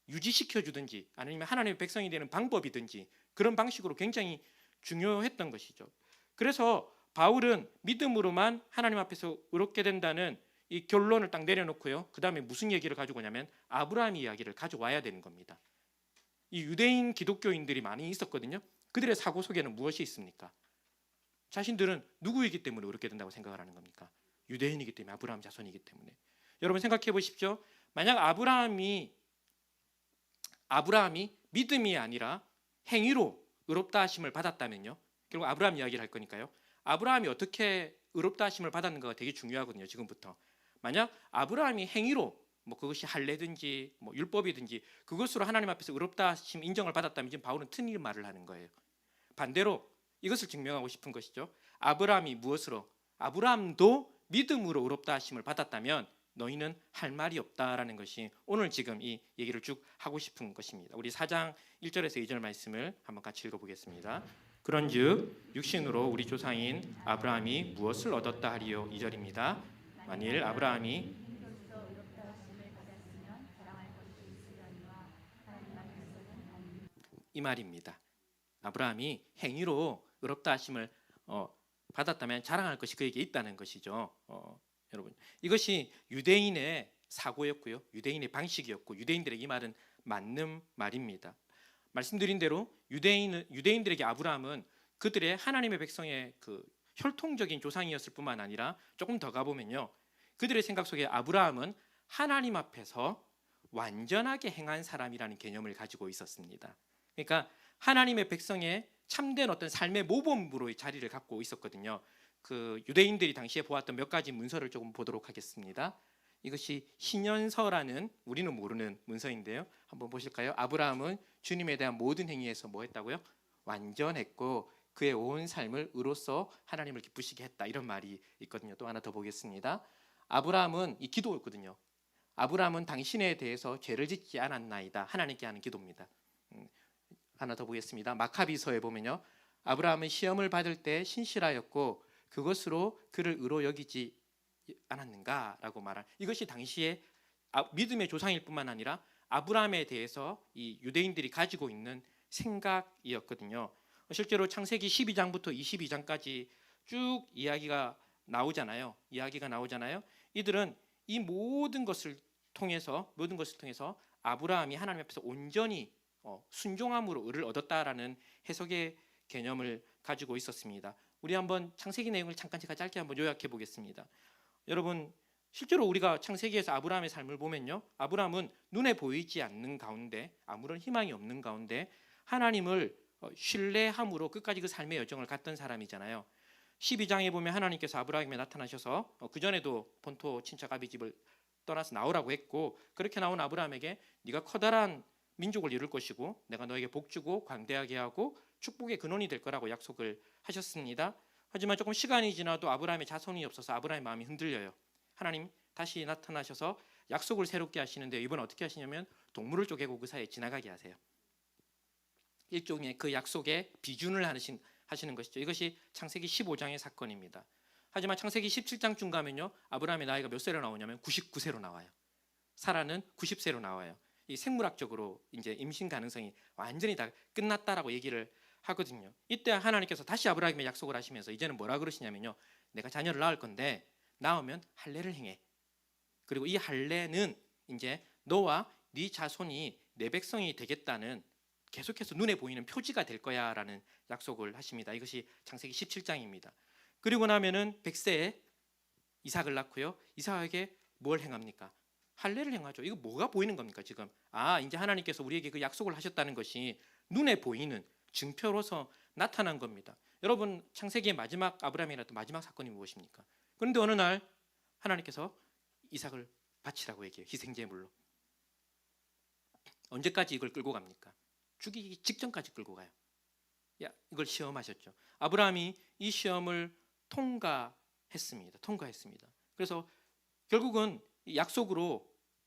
유지시켜 주든지 아니면 하나님의 백성이 되는 방법이든지 그런 방식으로 굉장히 중요했던 것이죠. 그래서 바울은 믿음으로만 하나님 앞에서 의롭게 된다는 이 결론을 딱 내려놓고요, 그 다음에 무슨 얘기를 가지고 오냐면 아브라함 이야기를 가져와야 되는 겁니다. 이 유대인 기독교인들이 많이 있었거든요. 그들의 사고 속에는 무엇이 있습니까? 자신들은 누구이기 때문에 의롭게 된다고 생각을 하는 겁니까? 유대인이기 때문에, 아브라함 자손이기 때문에. 여러분 생각해 보십시오. 만약 아브라함이 믿음이 아니라 행위로 의롭다 하심을 받았다면요, 결국 아브라함 이야기를 할 거니까요, 아브라함이 어떻게 의롭다 하심을 받았는가가 되게 중요하거든요. 지금부터 만약 아브라함이 행위로 그것이 할례든지 율법이든지 그것으로 하나님 앞에서 의롭다 하심 인정을 받았다면 지금 바울은 틀린 말을 하는 거예요. 반대로 이것을 증명하고 싶은 것이죠. 아브라함이 무엇으로? 아브라함도 믿음으로 의롭다 하심을 받았다면 너희는 할 말이 없다라는 것이 오늘 지금 이 얘기를 쭉 하고 싶은 것입니다. 우리 4장 1절에서 2절 말씀을 한번 같이 읽어보겠습니다. 그런즉 육신으로 우리 조상인 아브라함이 무엇을 얻었다 하리요? 2절입니다. 만일 아브라함이 이 말입니다. 아브라함이 행위로 의롭다 하심을 받았다면 자랑할 것이 그에게 있다는 것이죠. 여러분 이것이 유대인의 사고였고요, 유대인의 방식이었고 유대인들에게 이 말은 맞는 말입니다. 말씀드린 대로 유대인들에게 아브라함은 그들의 하나님의 백성의 그 혈통적인 조상이었을 뿐만 아니라 조금 더 가보면요, 그들의 생각 속에 아브라함은 하나님 앞에서 완전하게 행한 사람이라는 개념을 가지고 있었습니다. 그러니까 하나님의 백성의 참된 어떤 삶의 모범으로의 자리를 갖고 있었거든요. 그 유대인들이 당시에 보았던 몇 가지 문서를 조금 보도록 하겠습니다. 이것이 신연서라는 우리는 모르는 문서인데요, 한번 보실까요? 아브라함은 주님에 대한 모든 행위에서 뭐 했다고요? 완전했고 그의 온 삶을 의로써 하나님을 기쁘시게 했다, 이런 말이 있거든요. 또 하나 더 보겠습니다. 아브라함은 이 기도였거든요. 아브라함은 당신에 대해서 죄를 짓지 않았나이다, 하나님께 하는 기도입니다. 하나 더 보겠습니다. 마카비서에 보면요, 아브라함은 시험을 받을 때 신실하였고 그것으로 그를 의로 여기지 않았는가라고 말한, 이것이 당시에 믿음의 조상일 뿐만 아니라 아브라함에 대해서 이 유대인들이 가지고 있는 생각이었거든요. 실제로 창세기 12장부터 22장까지 쭉 이야기가 나오잖아요. 이들은 이 모든 것을 통해서 아브라함이 하나님 앞에서 온전히 순종함으로 의를 얻었다라는 해석의 개념을 가지고 있었습니다. 우리 한번 창세기 내용을 잠깐 제가 짧게 한번 요약해 보겠습니다. 여러분 실제로 우리가 창세기에서 아브라함의 삶을 보면요, 아브라함은 눈에 보이지 않는 가운데, 아무런 희망이 없는 가운데 하나님을 신뢰함으로 끝까지 그 삶의 여정을 갔던 사람이잖아요. 12장에 보면 하나님께서 아브라함에게 나타나셔서 그 전에도 본토 친척 아비 집을 떠나서 나오라고 했고, 그렇게 나온 아브라함에게 네가 커다란 민족을 이룰 것이고 내가 너에게 복 주고 광대하게 하고 축복의 근원이 될 거라고 약속을 하셨습니다. 하지만 조금 시간이 지나도 아브라함의 자손이 없어서 아브라함의 마음이 흔들려요. 하나님 다시 나타나셔서 약속을 새롭게 하시는데 이번 어떻게 하시냐면 동물을 쪼개고 그 사이에 지나가게 하세요. 일종의 그 약속에 비준을 하시는 것이죠. 이것이 창세기 15장의 사건입니다. 하지만 창세기 17장쯤 가면요, 아브라함의 나이가 몇 세로 나오냐면 99세로 나와요. 사라는 90세로 나와요. 이 생물학적으로 이제 임신 가능성이 완전히 다 끝났다라고 얘기를 하거든요. 이때 하나님께서 다시 아브라함에게 약속을 하시면서 이제는 뭐라 그러시냐면요, 내가 자녀를 낳을 건데 낳으면 할례를 행해. 그리고 이 할례는 이제 너와 네 자손이 내 백성이 되겠다는 계속해서 눈에 보이는 표지가 될 거야라는 약속을 하십니다. 이것이 창세기 17장입니다. 그리고 나면은 100세에 이삭을 낳고요. 이삭에게 뭘 행합니까? 할례를 행하죠. 이거 뭐가 보이는 겁니까 지금? 이제 하나님께서 우리에게 그 약속을 하셨다는 것이 눈에 보이는 증표로서 나타난 겁니다. 여러분, 창세기의 마지막 아브라함이나 또 마지막 사건이 무엇입니까? 그런데 어느 날 하나님께서 이삭을 바치라고 얘기해요. 희생제물로. 언제까지 이걸 끌고 갑니까? 죽이기 직전까지 끌고 가요. 이걸 시험하셨죠. 아브라함이 이 시험을 통과했습니다. 그래서 결국은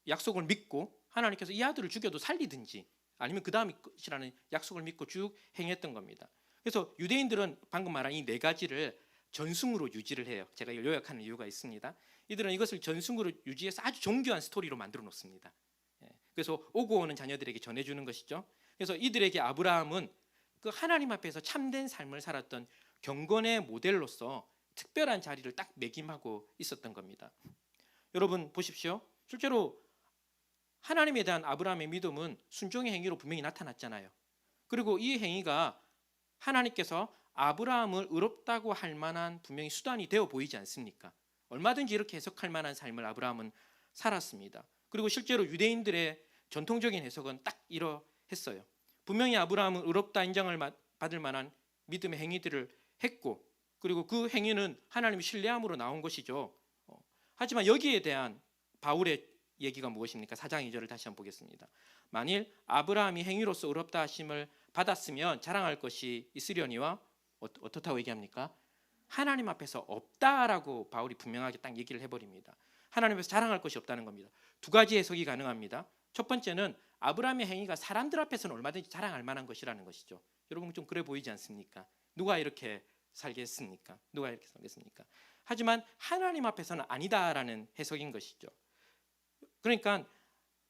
약속을 믿고 하나님께서 이 아들을 죽여도 살리든지 아니면 그 다음이 끝이라는 약속을 믿고 쭉 행했던 겁니다. 그래서 유대인들은 방금 말한 이 네 가지를 전승으로 유지를 해요. 제가 이걸 요약하는 이유가 있습니다. 이들은 이것을 전승으로 유지해서 아주 정교한 스토리로 만들어 놓습니다. 그래서 오고 오는 자녀들에게 전해주는 것이죠. 그래서 이들에게 아브라함은 그 하나님 앞에서 참된 삶을 살았던 경건의 모델로서 특별한 자리를 딱 매김하고 있었던 겁니다. 여러분 보십시오. 실제로 하나님에 대한 아브라함의 믿음은 순종의 행위로 분명히 나타났잖아요. 그리고 이 행위가 하나님께서 아브라함을 의롭다고 할 만한 분명히 수단이 되어 보이지 않습니까? 얼마든지 이렇게 해석할 만한 삶을 아브라함은 살았습니다. 그리고 실제로 유대인들의 전통적인 해석은 딱 이러했어요. 분명히 아브라함은 의롭다 인정을 받을 만한 믿음의 행위들을 했고, 그리고 그 행위는 하나님이 신뢰함으로 나온 것이죠. 하지만 여기에 대한 바울의 얘기가 무엇입니까? 4장 2절을 다시 한번 보겠습니다. 만일 아브라함이 행위로서 의롭다 하심을 받았으면 자랑할 것이 있으려니와 어떻다고 얘기합니까? 하나님 앞에서 없다라고 바울이 분명하게 딱 얘기를 해버립니다. 하나님 앞에서 자랑할 것이 없다는 겁니다. 두 가지 해석이 가능합니다. 첫 번째는 아브라함의 행위가 사람들 앞에서는 얼마든지 자랑할 만한 것이라는 것이죠. 여러분 좀 그래 보이지 않습니까? 누가 이렇게 살겠습니까? 하지만 하나님 앞에서는 아니다라는 해석인 것이죠. 그러니까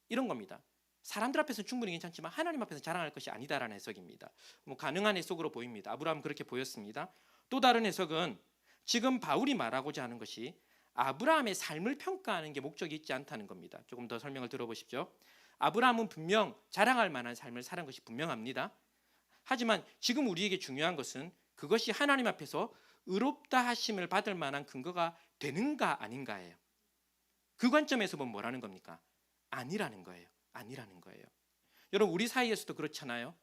이런 겁니다. 사람들 앞에서는 충분히 괜찮지만 하나님 앞에서 자랑할 것이 아니다라는 해석입니다. 가능한 해석으로 보입니다. 아브라함은 그렇게 보였습니다. 또 다른 해석은 지금 바울이 말하고자 하는 것이 아브라함의 삶을 평가하는 게 목적이 있지 않다는 겁니다. 조금 더 설명을 들어보십시오. 아브라함은 분명 자랑할 만한 삶을 살은 것이 분명합니다. 하지만 지금 우리에게 중요한 것은 그것이 하나님 앞에서 의롭다 하심을 받을 만한 근거가 되는가 아닌가예요. 그 관점에서 보면 뭐라는 겁니까? 아니라는 거예요. 여러분 우리 사이에서도 그렇잖아요.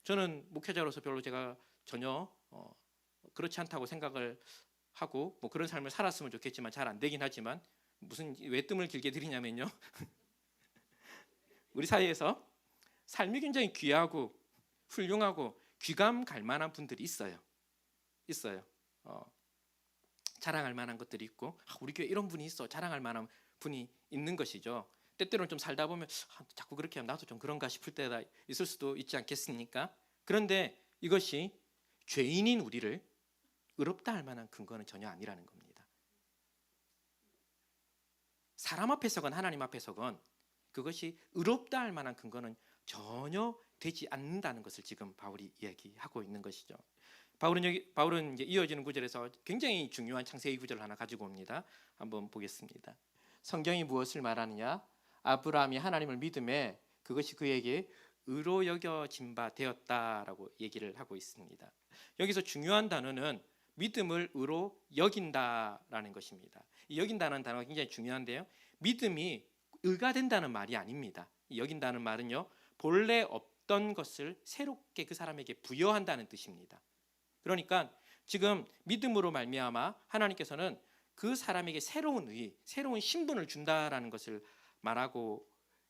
저는 목회자로서 별로 제가 전혀 그렇지 않다고 생각을 하고 그런 삶을 살았으면 좋겠지만 잘 안 되긴 하지만 왜 뜸을 길게 들이냐면요. 우리 사이에서 삶이 굉장히 귀하고 훌륭하고 귀감 갈 만한 분들이 있어요. 자랑할 만한 것들이 있고 우리 교회 이런 분이 있어 자랑할 만한 분이 있는 것이죠. 때때로는 좀 살다 보면 자꾸 그렇게 하면 나도 좀 그런가 싶을 때가 있을 수도 있지 않겠습니까? 그런데 이것이 죄인인 우리를 의롭다 할 만한 근거는 전혀 아니라는 겁니다. 사람 앞에서건 하나님 앞에서건 그것이 의롭다 할 만한 근거는 전혀 되지 않는다는 것을 지금 바울이 이야기하고 있는 것이죠. 바울은 이제 이어지는 구절에서 굉장히 중요한 창세기 구절을 하나 가지고 옵니다. 한번 보겠습니다. 성경이 무엇을 말하느냐? 아브라함이 하나님을 믿음에 그것이 그에게 의로 여겨진 바 되었다라고 얘기를 하고 있습니다. 여기서 중요한 단어는 믿음을 의로 여긴다라는 것입니다. 이 여긴다는 단어가 굉장히 중요한데요. 믿음이 의가 된다는 말이 아닙니다. 여긴다는 말은요, 본래 없던 것을 새롭게 그 사람에게 부여한다는 뜻입니다. 그러니까 지금 믿음으로 말미암아 하나님께서는 그 사람에게 새로운 의, 새로운 신분을 준다라는 것을 말하고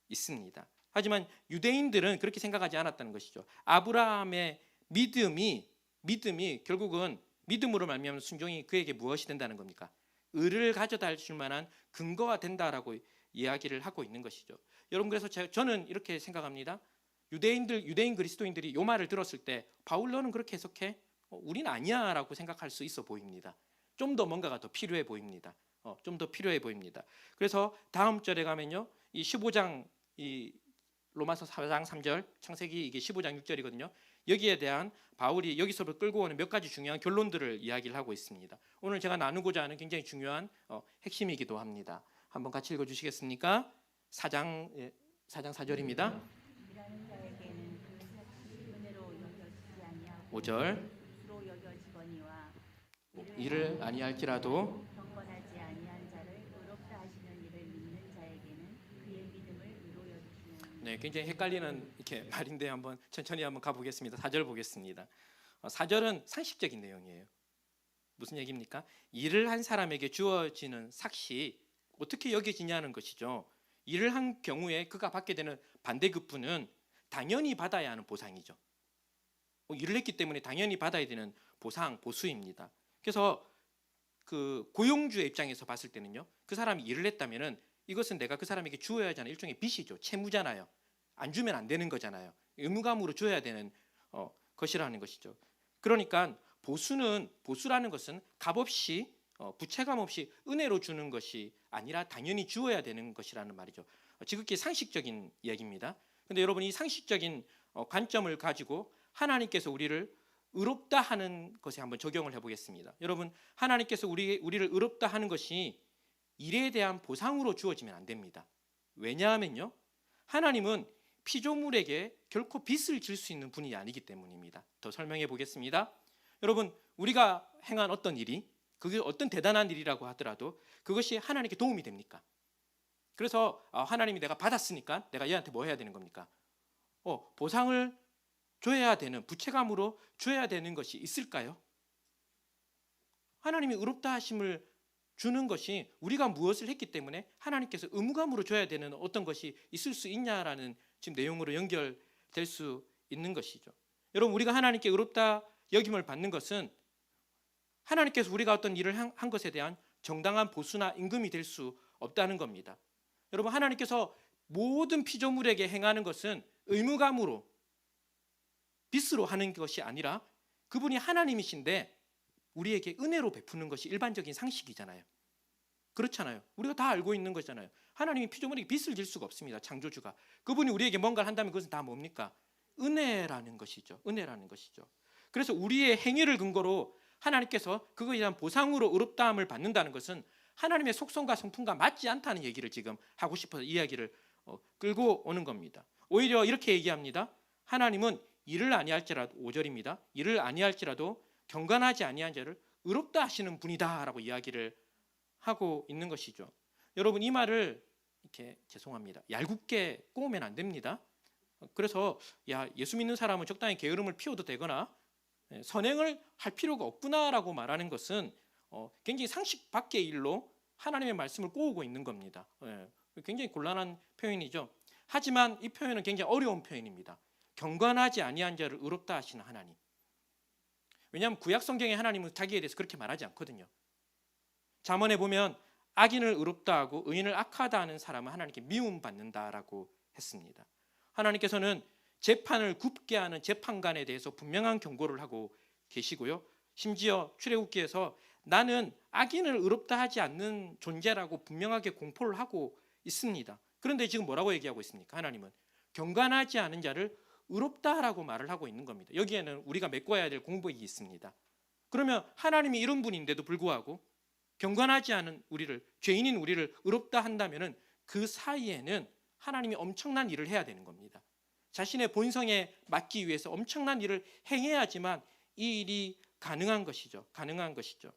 있습니다. 하지만 유대인들은 그렇게 생각하지 않았다는 것이죠. 아브라함의 믿음이 결국은 믿음으로 말미암은 순종이 그에게 무엇이 된다는 겁니까? 의를 가져다 줄 만한 근거가 된다라고 이야기를 하고 있는 것이죠. 여러분, 그래서 저는 이렇게 생각합니다. 유대인 그리스도인들이 이 말을 들었을 때 바울 너는 그렇게 해석해? 우린 아니야라고 생각할 수 있어 보입니다. 좀 더 뭔가가 더 필요해 보입니다. 좀 더 필요해 보입니다. 그래서 다음 절에 가면요, 이 15장 이 로마서 4장 3절, 창세기 이게 15장 6절이거든요. 여기에 대한 바울이 여기서부터 끌고 오는 몇 가지 중요한 결론들을 이야기를 하고 있습니다. 오늘 제가 나누고자 하는 굉장히 중요한 핵심이기도 합니다. 한번 같이 읽어주시겠습니까? 4장 4절입니다. 5절 이를 아니할지라도 경건하지 아니한 자를 의롭다 하시는 이를 믿는 자에게는 그의 믿음을 의로 여기시는. 네, 굉장히 헷갈리는 이렇게 말인데 한번 천천히 한번 가보겠습니다. 4절 보겠습니다. 4절은 상식적인 내용이에요. 무슨 얘기입니까? 일을 한 사람에게 주어지는 삭시 어떻게 여겨지냐는 것이죠. 일을 한 경우에 그가 받게 되는 반대급부는 당연히 받아야 하는 보상이죠. 일을 했기 때문에 당연히 받아야 되는 보상, 보수입니다. 그래서 그 고용주의 입장에서 봤을 때는요, 그 사람이 일을 했다면은 이것은 내가 그 사람에게 주어야 하는 일종의 빚이죠. 채무잖아요. 안 주면 안 되는 거잖아요. 의무감으로 줘야 되는 것이라는 것이죠. 그러니까 보수라는 것은 값없이 부채감 없이 은혜로 주는 것이 아니라 당연히 주어야 되는 것이라는 말이죠. 지극히 상식적인 이야기입니다. 그런데 여러분, 이 상식적인 관점을 가지고 하나님께서 우리를 의롭다 하는 것에 한번 적용을 해보겠습니다. 여러분, 하나님께서 우리를 의롭다 하는 것이 일에 대한 보상으로 주어지면 안 됩니다. 왜냐하면요, 하나님은 피조물에게 결코 빚을 질 수 있는 분이 아니기 때문입니다. 더 설명해 보겠습니다. 여러분, 우리가 행한 어떤 일이 그게 어떤 대단한 일이라고 하더라도 그것이 하나님께 도움이 됩니까? 그래서 하나님이 내가 받았으니까 내가 얘한테 뭐 해야 되는 겁니까? 보상을 줘야 되는, 부채감으로 줘야 되는 것이 있을까요? 하나님이 의롭다 하심을 주는 것이 우리가 무엇을 했기 때문에 하나님께서 의무감으로 줘야 되는 어떤 것이 있을 수 있냐라는 지금 내용으로 연결될 수 있는 것이죠. 여러분, 우리가 하나님께 의롭다 여김을 받는 것은 하나님께서 우리가 어떤 일을 한 것에 대한 정당한 보수나 임금이 될 수 없다는 겁니다. 여러분, 하나님께서 모든 피조물에게 행하는 것은 의무감으로, 빚으로 하는 것이 아니라 그분이 하나님이신데 우리에게 은혜로 베푸는 것이 일반적인 상식이잖아요. 그렇잖아요. 우리가 다 알고 있는 거잖아요. 하나님이 피조물에게 빚을 질 수가 없습니다. 창조주가. 그분이 우리에게 뭔가를 한다면 그것은 다 뭡니까? 은혜라는 것이죠. 은혜라는 것이죠. 그래서 우리의 행위를 근거로 하나님께서 그거에 대한 보상으로 의롭다함을 받는다는 것은 하나님의 속성과 성품과 맞지 않다는 얘기를 지금 하고 싶어서 이야기를 끌고 오는 겁니다. 오히려 이렇게 얘기합니다. 하나님은 이를 아니할지라도, 5절입니다. 이를 아니할지라도 경건하지 아니한 자를 의롭다 하시는 분이다라고 이야기를 하고 있는 것이죠. 여러분, 이 말을 이렇게, 죄송합니다, 얄궂게 꼬우면 안 됩니다. 그래서 예수 믿는 사람은 적당히 게으름을 피워도 되거나 선행을 할 필요가 없구나라고 말하는 것은 굉장히 상식 밖의 일로 하나님의 말씀을 꼬우고 있는 겁니다. 굉장히 곤란한 표현이죠. 하지만 이 표현은 굉장히 어려운 표현입니다. 경건하지 아니한 자를 의롭다 하시는 하나님. 왜냐하면 구약 성경의 하나님은 자기에 대해서 그렇게 말하지 않거든요. 잠언에 보면 악인을 의롭다 하고 의인을 악하다 하는 사람은 하나님께 미움받는다라고 했습니다. 하나님께서는 재판을 굽게 하는 재판관에 대해서 분명한 경고를 하고 계시고요. 심지어 출애굽기에서 나는 악인을 의롭다 하지 않는 존재라고 분명하게 공포를 하고 있습니다. 그런데 지금 뭐라고 얘기하고 있습니까? 하나님은 경건하지 않은 자를 의롭다라고 말을 하고 있는 겁니다. 여기에는 우리가 메꿔야 될 공복이 있습니다. 그러면 하나님이 이런 분인데도 불구하고 경건하지 않은 우리를, 죄인인 우리를 의롭다 한다면은 그 사이에는 하나님이 엄청난 일을 해야 되는 겁니다. 자신의 본성에 맞기 위해서 엄청난 일을 행해야지만 이 일이 가능한 것이죠. 가능한 것이죠.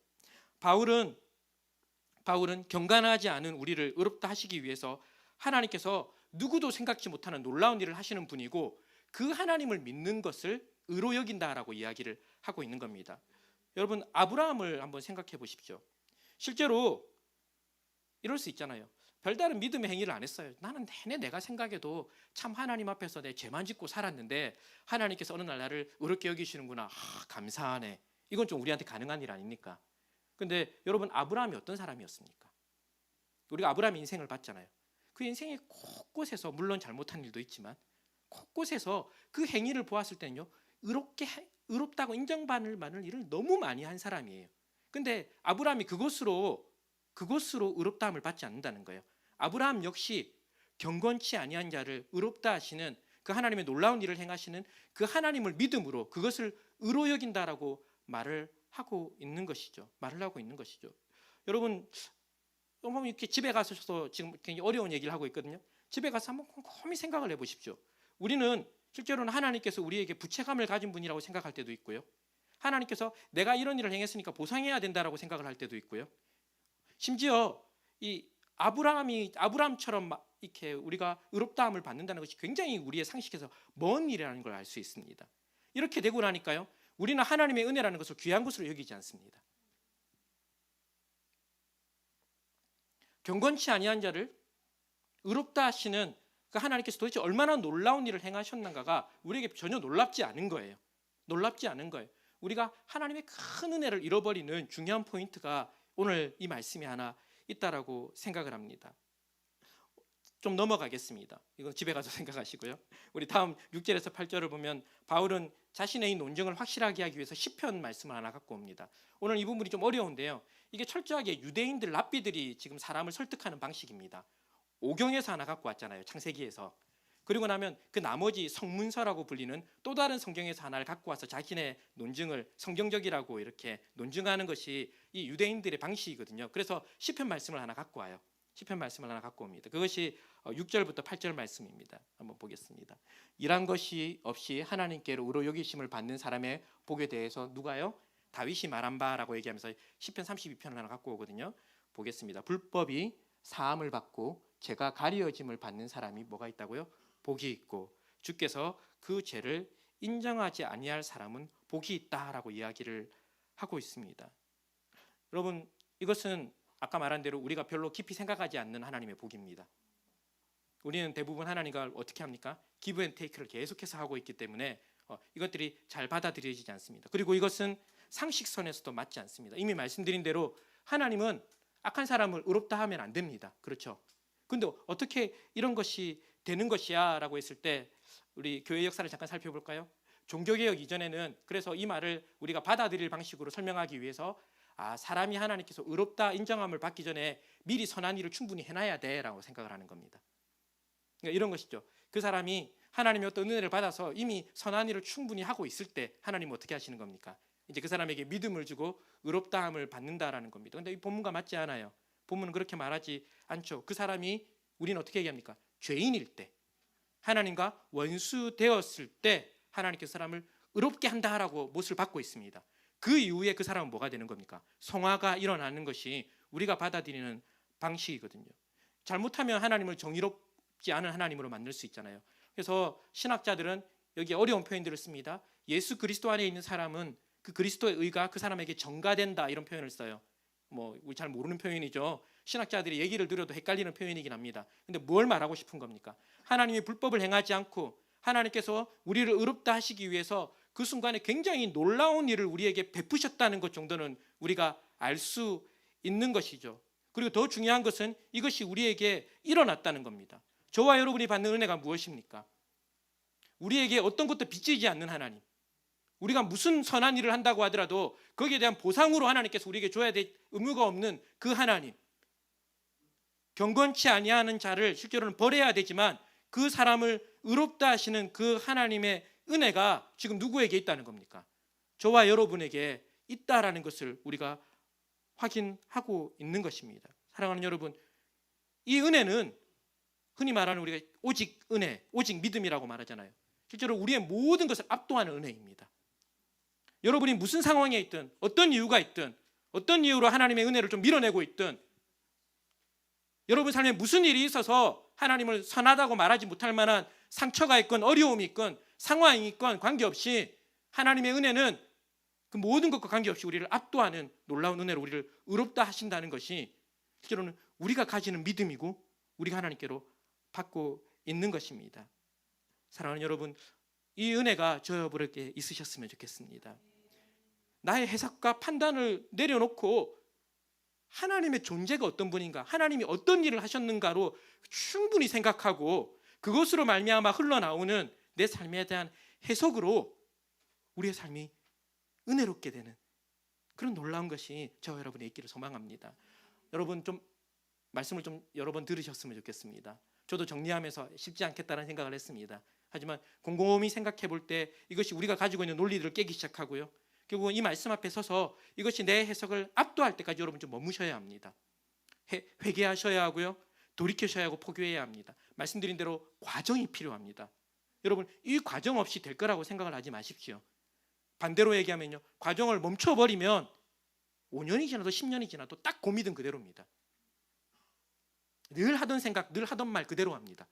바울은 경건하지 않은 우리를 의롭다 하시기 위해서 하나님께서 누구도 생각지 못하는 놀라운 일을 하시는 분이고 그 하나님을 믿는 것을 의로 여긴다라고 이야기를 하고 있는 겁니다. 여러분, 아브라함을 한번 생각해 보십시오. 실제로 이럴 수 있잖아요. 별다른 믿음의 행위를 안 했어요. 나는 내내 내가 생각해도 참 하나님 앞에서 내 죄만 짓고 살았는데 하나님께서 어느 날 나를 의롭게 여기시는구나. 감사하네. 이건 좀 우리한테 가능한 일 아닙니까? 근데 여러분, 아브라함이 어떤 사람이었습니까? 우리가 아브라함 인생을 봤잖아요. 그 인생의 곳곳에서 물론 잘못한 일도 있지만 곳곳에서 그 행위를 보았을 때는요, 의롭다고 인정받을 만한 일을 너무 많이 한 사람이에요. 근데 아브라함이 그것으로 의롭다함을 받지 않는다는 거예요. 아브라함 역시 경건치 아니한 자를 의롭다 하시는 그 하나님의 놀라운 일을 행하시는 그 하나님을 믿음으로 그것을 의로 여긴다라고 말을 하고 있는 것이죠. 여러분, 이렇게 집에 가서 지금 굉장히 어려운 얘기를 하고 있거든요. 집에 가서 한번 곰곰이 생각을 해보십시오. 우리는 실제로는 하나님께서 우리에게 부채감을 가진 분이라고 생각할 때도 있고요. 하나님께서 내가 이런 일을 행했으니까 보상해야 된다라고 생각을 할 때도 있고요. 심지어 이 아브라함처럼 이렇게 우리가 의롭다함을 받는다는 것이 굉장히 우리의 상식에서 먼 일이라는 걸 알 수 있습니다. 이렇게 되고 나니까요, 우리는 하나님의 은혜라는 것을 귀한 것으로 여기지 않습니다. 경건치 아니한 자를 의롭다 하시는 그 하나님께서 도대체 얼마나 놀라운 일을 행하셨는가가 우리에게 전혀 놀랍지 않은 거예요. 우리가 하나님의 큰 은혜를 잃어버리는 중요한 포인트가 오늘 이 말씀이 하나 있다라고 생각을 합니다. 좀 넘어가겠습니다. 이건 집에 가서 생각하시고요. 우리 다음 6절에서 8절을 보면 바울은 자신의 이 논증을 확실하게 하기 위해서 시편 말씀을 하나 갖고 옵니다. 오늘 이 부분이 좀 어려운데요. 이게 철저하게 유대인들 랍비들이 지금 사람을 설득하는 방식입니다. 오경에서 하나 갖고 왔잖아요. 창세기에서. 그리고 나면 그 나머지 성문서라고 불리는 또 다른 성경에서 하나를 갖고 와서 자신의 논증을 성경적이라고 이렇게 논증하는 것이 이 유대인들의 방식이거든요. 그래서 시편 말씀을 하나 갖고 와요. 시편 말씀을 하나 갖고 옵니다. 그것이 6절부터 8절 말씀입니다. 한번 보겠습니다. 일한 것이 없이 하나님께로 의로 여기심을 받는 사람의 복에 대해서 누가요? 다윗이 말한 바라고 얘기하면서 시편 32편을 하나 갖고 오거든요. 보겠습니다. 불법이 사함을 받고 죄가 가리워짐을 받는 사람이 뭐가 있다고요? 복이 있고 주께서 그 죄를 인정하지 아니할 사람은 복이 있다라고 이야기를 하고 있습니다. 여러분, 이것은 아까 말한 대로 우리가 별로 깊이 생각하지 않는 하나님의 복입니다. 우리는 대부분 하나님과 어떻게 합니까? 기브 앤 테이크를 계속해서 하고 있기 때문에 이것들이 잘 받아들여지지 않습니다. 그리고 이것은 상식선에서도 맞지 않습니다. 이미 말씀드린 대로 하나님은 악한 사람을 의롭다 하면 안 됩니다. 그렇죠? 근데 어떻게 이런 것이 되는 것이야 라고 했을 때 우리 교회 역사를 잠깐 살펴볼까요? 종교개혁 이전에는 그래서 이 말을 우리가 받아들일 방식으로 설명하기 위해서 사람이 하나님께서 의롭다 인정함을 받기 전에 미리 선한 일을 충분히 해놔야 돼라고 생각을 하는 겁니다. 그러니까 이런 것이죠. 그 사람이 하나님의 어떤 은혜를 받아서 이미 선한 일을 충분히 하고 있을 때 하나님은 어떻게 하시는 겁니까? 이제 그 사람에게 믿음을 주고 의롭다함을 받는다라는 겁니다. 그런데 이 본문과 맞지 않아요. 본문은 그렇게 말하지 않죠. 그 사람이 우리는 어떻게 얘기합니까? 죄인일 때, 하나님과 원수되었을 때 하나님께서 사람을 의롭게 한다라고 못을 받고 있습니다. 그 이후에 그 사람은 뭐가 되는 겁니까? 성화가 일어나는 것이 우리가 받아들이는 방식이거든요. 잘못하면 하나님을 정의롭지 않은 하나님으로 만들 수 있잖아요. 그래서 신학자들은 여기 어려운 표현들을 씁니다. 예수 그리스도 안에 있는 사람은 그 그리스도의 의가 그 사람에게 전가된다 이런 표현을 써요. 우리 잘 모르는 표현이죠. 신학자들이 얘기를 들어도 헷갈리는 표현이긴 합니다. 근데 뭘 말하고 싶은 겁니까? 하나님이 불법을 행하지 않고 하나님께서 우리를 의롭다 하시기 위해서 그 순간에 굉장히 놀라운 일을 우리에게 베푸셨다는 것 정도는 우리가 알 수 있는 것이죠. 그리고 더 중요한 것은 이것이 우리에게 일어났다는 겁니다. 저와 여러분이 받는 은혜가 무엇입니까? 우리에게 어떤 것도 빚지지 않는 하나님. 우리가 무슨 선한 일을 한다고 하더라도 거기에 대한 보상으로 하나님께서 우리에게 줘야 될 의무가 없는 그 하나님. 경건치 아니하는 자를 실제로는 버려야 되지만 그 사람을 의롭다 하시는 그 하나님의 은혜가 지금 누구에게 있다는 겁니까? 저와 여러분에게 있다라는 것을 우리가 확인하고 있는 것입니다. 사랑하는 여러분, 이 은혜는 흔히 말하는 우리가 오직 은혜, 오직 믿음이라고 말하잖아요. 실제로 우리의 모든 것을 압도하는 은혜입니다. 여러분이 무슨 상황에 있든 어떤 이유가 있든 어떤 이유로 하나님의 은혜를 좀 밀어내고 있든 여러분 삶에 무슨 일이 있어서 하나님을 선하다고 말하지 못할 만한 상처가 있건 어려움이 있건 상황이 있건 관계없이 하나님의 은혜는 그 모든 것과 관계없이 우리를 압도하는 놀라운 은혜로 우리를 의롭다 하신다는 것이 실제로는 우리가 가지는 믿음이고 우리가 하나님께로 받고 있는 것입니다. 사랑하는 여러분, 이 은혜가 저 여러분에게 있으셨으면 좋겠습니다. 나의 해석과 판단을 내려놓고 하나님의 존재가 어떤 분인가, 하나님이 어떤 일을 하셨는가로 충분히 생각하고 그것으로 말미암아 흘러나오는 내 삶에 대한 해석으로 우리의 삶이 은혜롭게 되는 그런 놀라운 것이 저와 여러분의 있기를 소망합니다. 여러분 좀 말씀을 좀 여러 번 들으셨으면 좋겠습니다. 저도 정리하면서 쉽지 않겠다는 생각을 했습니다. 하지만 곰곰이 생각해 볼 때 이것이 우리가 가지고 있는 논리들을 깨기 시작하고요, 결국은 이 말씀 앞에 서서 이것이 내 해석을 압도할 때까지 여러분 좀 머무셔야 합니다. 회개하셔야 하고요, 돌이키셔야 하고 포기해야 합니다. 말씀드린 대로 과정이 필요합니다. 여러분, 이 과정 없이 될 거라고 생각을 하지 마십시오. 반대로 얘기하면요, 과정을 멈춰버리면 5년이 지나도 10년이 지나도 딱 그 믿음 그대로입니다. 늘 하던 생각, 늘 하던 말 그대로 합니다.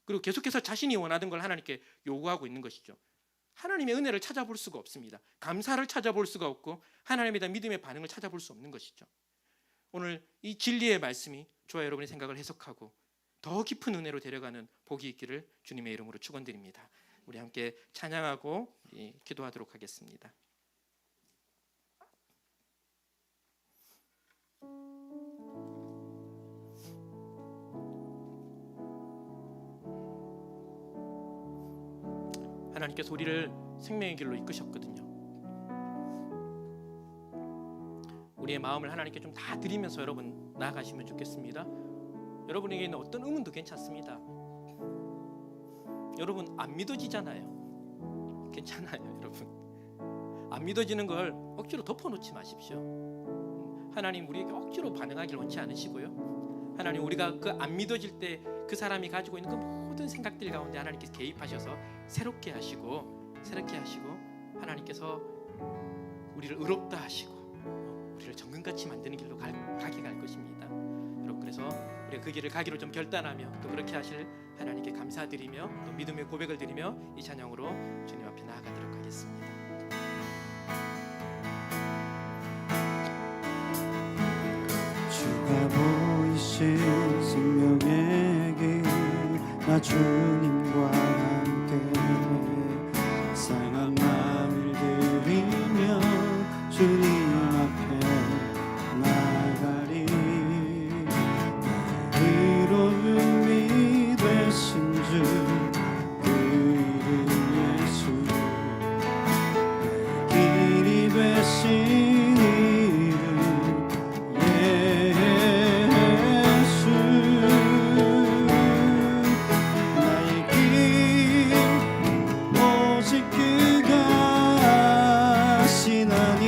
그리고 계속해서 자신이 원하던 걸 하나님께 요구하고 있는 것이죠. 하나님의 은혜를 찾아볼 수가 없습니다. 감사를 찾아볼 수가 없고 하나님에 대한 믿음의 반응을 찾아볼 수 없는 것이죠. 오늘 이 진리의 말씀이 저와 여러분의 생각을 해석하고 더 깊은 은혜로 데려가는 복이 있기를 주님의 이름으로 축원드립니다. 우리 함께 찬양하고 기도하도록 하겠습니다. 하나님께서 우리를 생명의 길로 이끄셨거든요. 우리의 마음을 하나님께 좀 다 드리면서 여러분 나아가시면 좋겠습니다. 여러분에게 있는 어떤 의문도 괜찮습니다. 여러분 안 믿어지잖아요. 괜찮아요. 여러분 안 믿어지는 걸 억지로 덮어놓지 마십시오. 하나님 우리에게 억지로 반응하기를 원치 않으시고요, 하나님 우리가 그 안 믿어질 때 그 사람이 가지고 있는 그 모든 생각들 가운데 하나님께서 개입하셔서 새롭게 하시고 하나님께서 우리를 의롭다 하시고 우리를 정금같이 만드는 길로 가게 갈 것입니다. 여러분, 그래서 우리가 그 길을 가기로 좀 결단하며 또 그렇게 하실 하나님께 감사드리며 또 믿음의 고백을 드리며 이 찬양으로 주님 앞에 나아가도록 하겠습니다. 주가 보이신 생명의 길, 나 주님과 함께 상한 마음을 들이며 주님 앞에 나가리. 의로움이 되신 주 그 이름 예수, 길이 되신 이름 예수. 나의 길 오직 그가 하시나니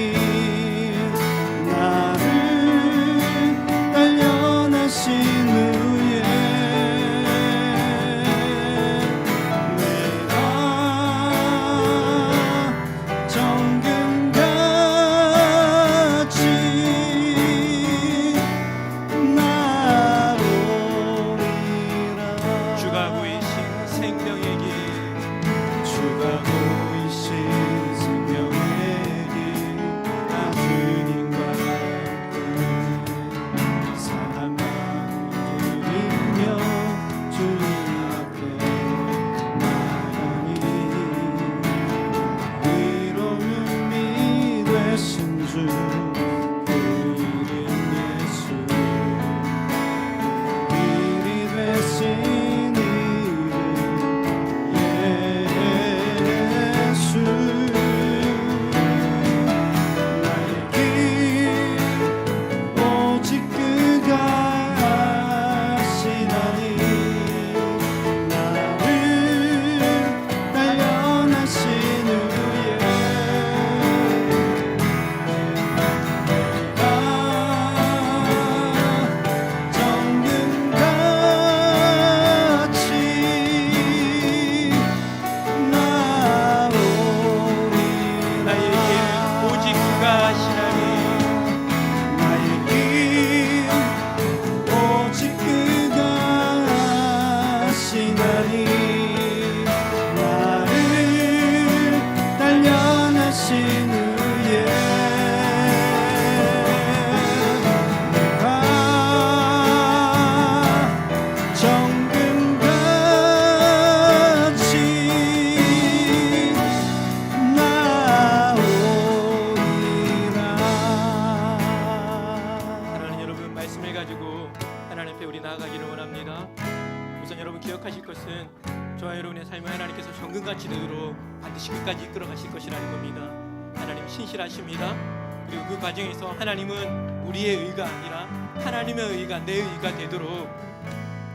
것은 저와 여러분의 삶을 하나님께서 정금같이 되도록 반드시 끝까지 이끌어 가실 것이라는 겁니다. 하나님 신실하십니다. 그리고 그 과정에서 하나님은 우리의 의가 아니라 하나님의 의가 내 의가 되도록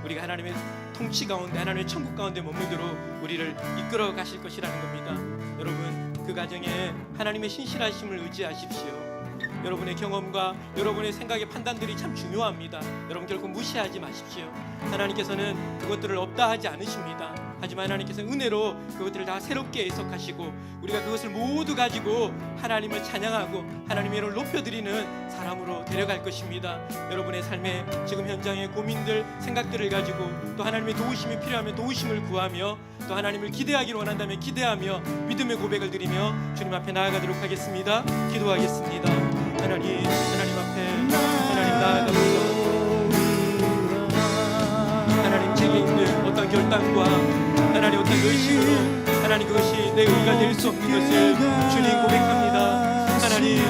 우리가 하나님의 통치 가운데 하나님의 천국 가운데 머물도록 우리를 이끌어 가실 것이라는 겁니다. 여러분 그 과정에 하나님의 신실하심을 의지하십시오. 여러분의 경험과 여러분의 생각의 판단들이 참 중요합니다. 여러분 결코 무시하지 마십시오. 하나님께서는 그것들을 없다 하지 않으십니다. 하지만 하나님께서는 은혜로 그것들을 다 새롭게 해석하시고 우리가 그것을 모두 가지고 하나님을 찬양하고 하나님의 이름을 높여드리는 사람으로 데려갈 것입니다. 여러분의 삶에 지금 현장의 고민들, 생각들을 가지고 또 하나님의 도우심이 필요하면 도우심을 구하며 또 하나님을 기대하기를 원한다면 기대하며 믿음의 고백을 드리며 주님 앞에 나아가도록 하겠습니다. 기도하겠습니다. 하나님 앞에 하나님 나아가면서 하나님 제게 있는 어떤 결단과 하나님 어떤 의식으로 하나님 그것이 내 의가 될 수 없는 것을 주님 고백합니다. 하나님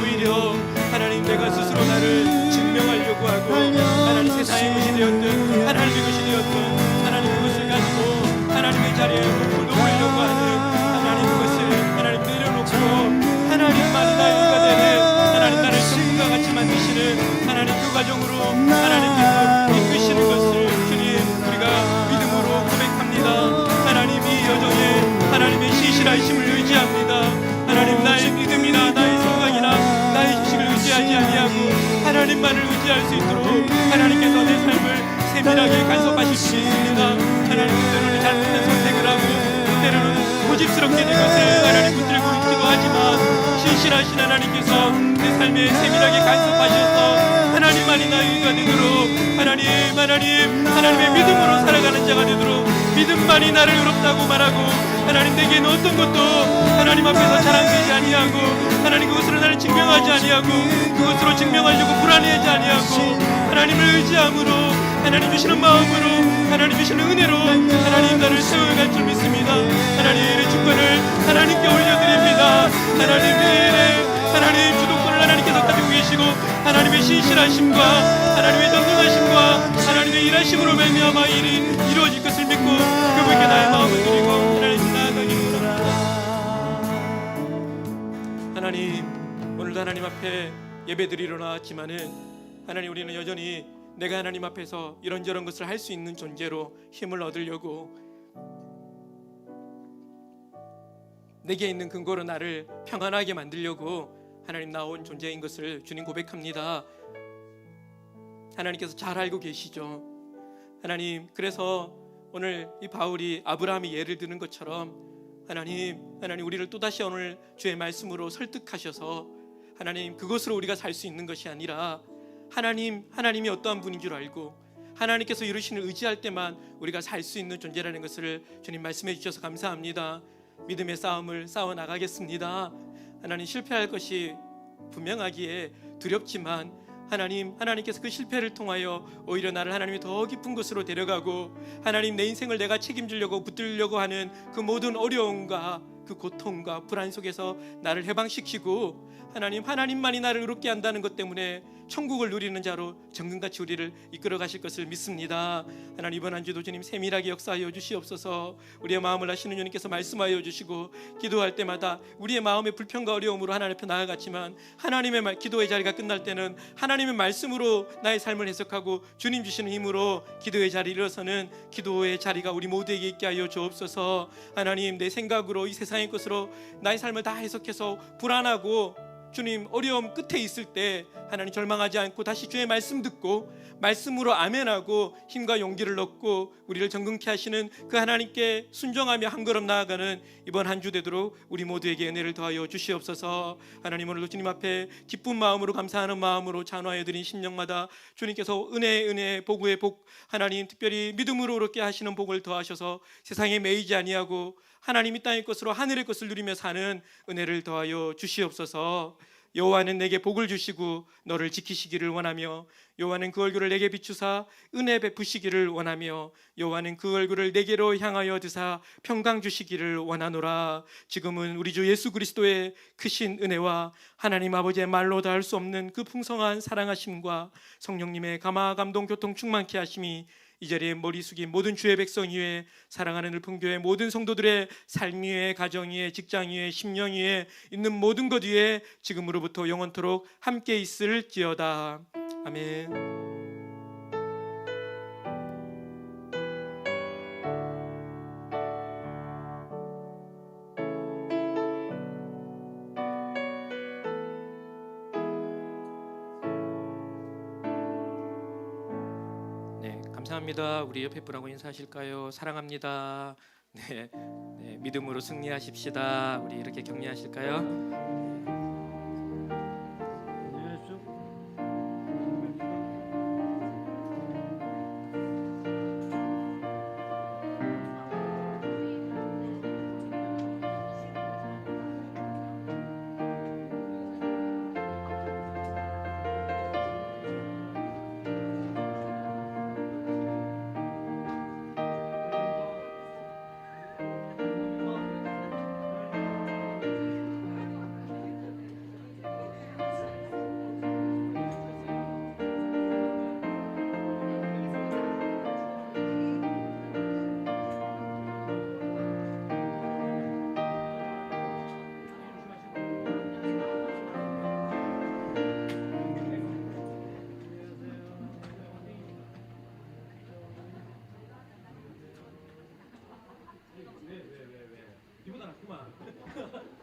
오히려 하나님 내가 스스로 나를 증명하려고 하고 하나님 세상의 것이 되었든 하나님의 것이 되었든 하나님 그것을 가지고 하나님의 자리에 놓으려고 하는 하나님 그것을 하나님 내려놓고 하나님만이 나의 의가 되는 하나님 나를 천국과 같이 만드시는 하나님 그 과정으로 하나님께서 이끄시는 것을 주님 우리가 믿음으로 고백합니다. 하나님 이 여정에 하나님의 신실하심을 의지합니다. 하나님 나의 믿음이나 나의 생각이나 나의 지식을 의지하지 아니하고 하나님만을 의지할 수 있도록 하나님께서 내 삶을 세밀하게 간섭하실 수 있습니다. 하나님 때로는 잘못된 선택을 하고 때로는 고집스럽게 된 것을 하나님 붙들고 있기도 하지만 신실하신 하나님께서 내 삶에 세밀하게 간섭하셔서 하나님만이 나의 의가 되도록 하나님의 믿음으로 살아가는 자가 되도록 믿음만이 나를 의롭다고 말하고 하나님 내게는 어떤 것도 하나님 앞에서 자랑되지 아니하고 하나님 그것으로 나를 증명하지 아니하고 그것으로 증명하려고 불안해하지 아니하고 하나님을 의지함으로 하나님 주시는 마음으로 하나님 주시는 은혜로 하나님 나를 세워갈 줄 믿습니다. 하나님의 주권을 하나님께 올려드립니다. 하나님 주도권을 하나님께서 가지고 계시고 하나님의 신실하심과 하나님의 전능하심과 하나님의 일하심으로 말미암아 일이 이루어질 것을 믿고 그분께 나의 마음을 드리고 하나님 나아가기를 원합니다. 하나님 오늘도 하나님 앞에 예배드리러 나왔지만은 하나님 우리는 여전히 내가 하나님 앞에서 이런저런 것을 할 수 있는 존재로 힘을 얻으려고 내게 있는 근거로 나를 평안하게 만들려고 하나님 나온 존재인 것을 주님 고백합니다. 하나님께서 잘 알고 계시죠. 하나님 그래서 오늘 이 바울이 아브라함이 예를 드는 것처럼 하나님 우리를 또다시 오늘 주의 말씀으로 설득하셔서 하나님 그것으로 우리가 살 수 있는 것이 아니라 하나님이 어떠한 분인 줄 알고 하나님께서 이루시는 의지할 때만 우리가 살 수 있는 존재라는 것을 주님 말씀해 주셔서 감사합니다. 믿음의 싸움을 싸워 나가겠습니다. 하나님 실패할 것이 분명하기에 두렵지만 하나님께서 그 실패를 통하여 오히려 나를 하나님이 더 깊은 곳으로 데려가고 하나님 내 인생을 내가 책임지려고 붙들려고 하는 그 모든 어려움과 그 고통과 불안 속에서 나를 해방시키고 하나님만이 나를 의롭게 한다는 것 때문에 천국을 누리는 자로 정금같이 우리를 이끌어 가실 것을 믿습니다. 하나님 이번 한 주도 주님 세밀하게 역사하여 주시옵소서. 우리의 마음을 아시는 주님께서 말씀하여 주시고 기도할 때마다 우리의 마음의 불평과 어려움으로 하나님 앞에 나아갔지만 하나님의 기도의 자리가 끝날 때는 하나님의 말씀으로 나의 삶을 해석하고 주님 주시는 힘으로 기도의 자리에 일어서는 기도의 자리가 우리 모두에게 있게 하여 주옵소서. 하나님 내 생각으로 이 세상의 것으로 나의 삶을 다 해석해서 불안하고 주님 어려움 끝에 있을 때 하나님 절망하지 않고 다시 주의 말씀 듣고 말씀으로 아멘하고 힘과 용기를 얻고 우리를 정금케 하시는 그 하나님께 순종하며 한 걸음 나아가는 이번 한 주 되도록 우리 모두에게 은혜를 더하여 주시옵소서. 하나님 오늘도 주님 앞에 기쁜 마음으로 감사하는 마음으로 찬화해 드린 심령마다 주님께서 은혜 복의 복 하나님 특별히 믿음으로 그렇게 하시는 복을 더하셔서 세상에 매이지 아니하고 하나님 이 땅의 것으로 하늘의 것을 누리며 사는 은혜를 더하여 주시옵소서. 여호와는 내게 복을 주시고 너를 지키시기를 원하며 여호와는 그 얼굴을 내게 비추사 은혜 베푸시기를 원하며 여호와는 그 얼굴을 내게로 향하여 드사 평강 주시기를 원하노라. 지금은 우리 주 예수 그리스도의 크신 은혜와 하나님 아버지의 말로 다 할 수 없는 그 풍성한 사랑하심과 성령님의 감화 감동 교통 충만케 하심이 이 자리에 머리 숙인 모든 주의 백성 위에, 사랑하는 을풍교회 모든 성도들의 삶 위에, 가정 위에, 직장 위에, 심령 위에, 있는 모든 것 위에 지금으로부터 영원토록 함께 있을지어다. 아멘. 네, 감사합니다. 우리 옆에 분하고 인사하실까요? 사랑합니다. 네, 네, 믿음으로 승리하십시다. 우리 이렇게 격려하실까요? 이보다 낫구만.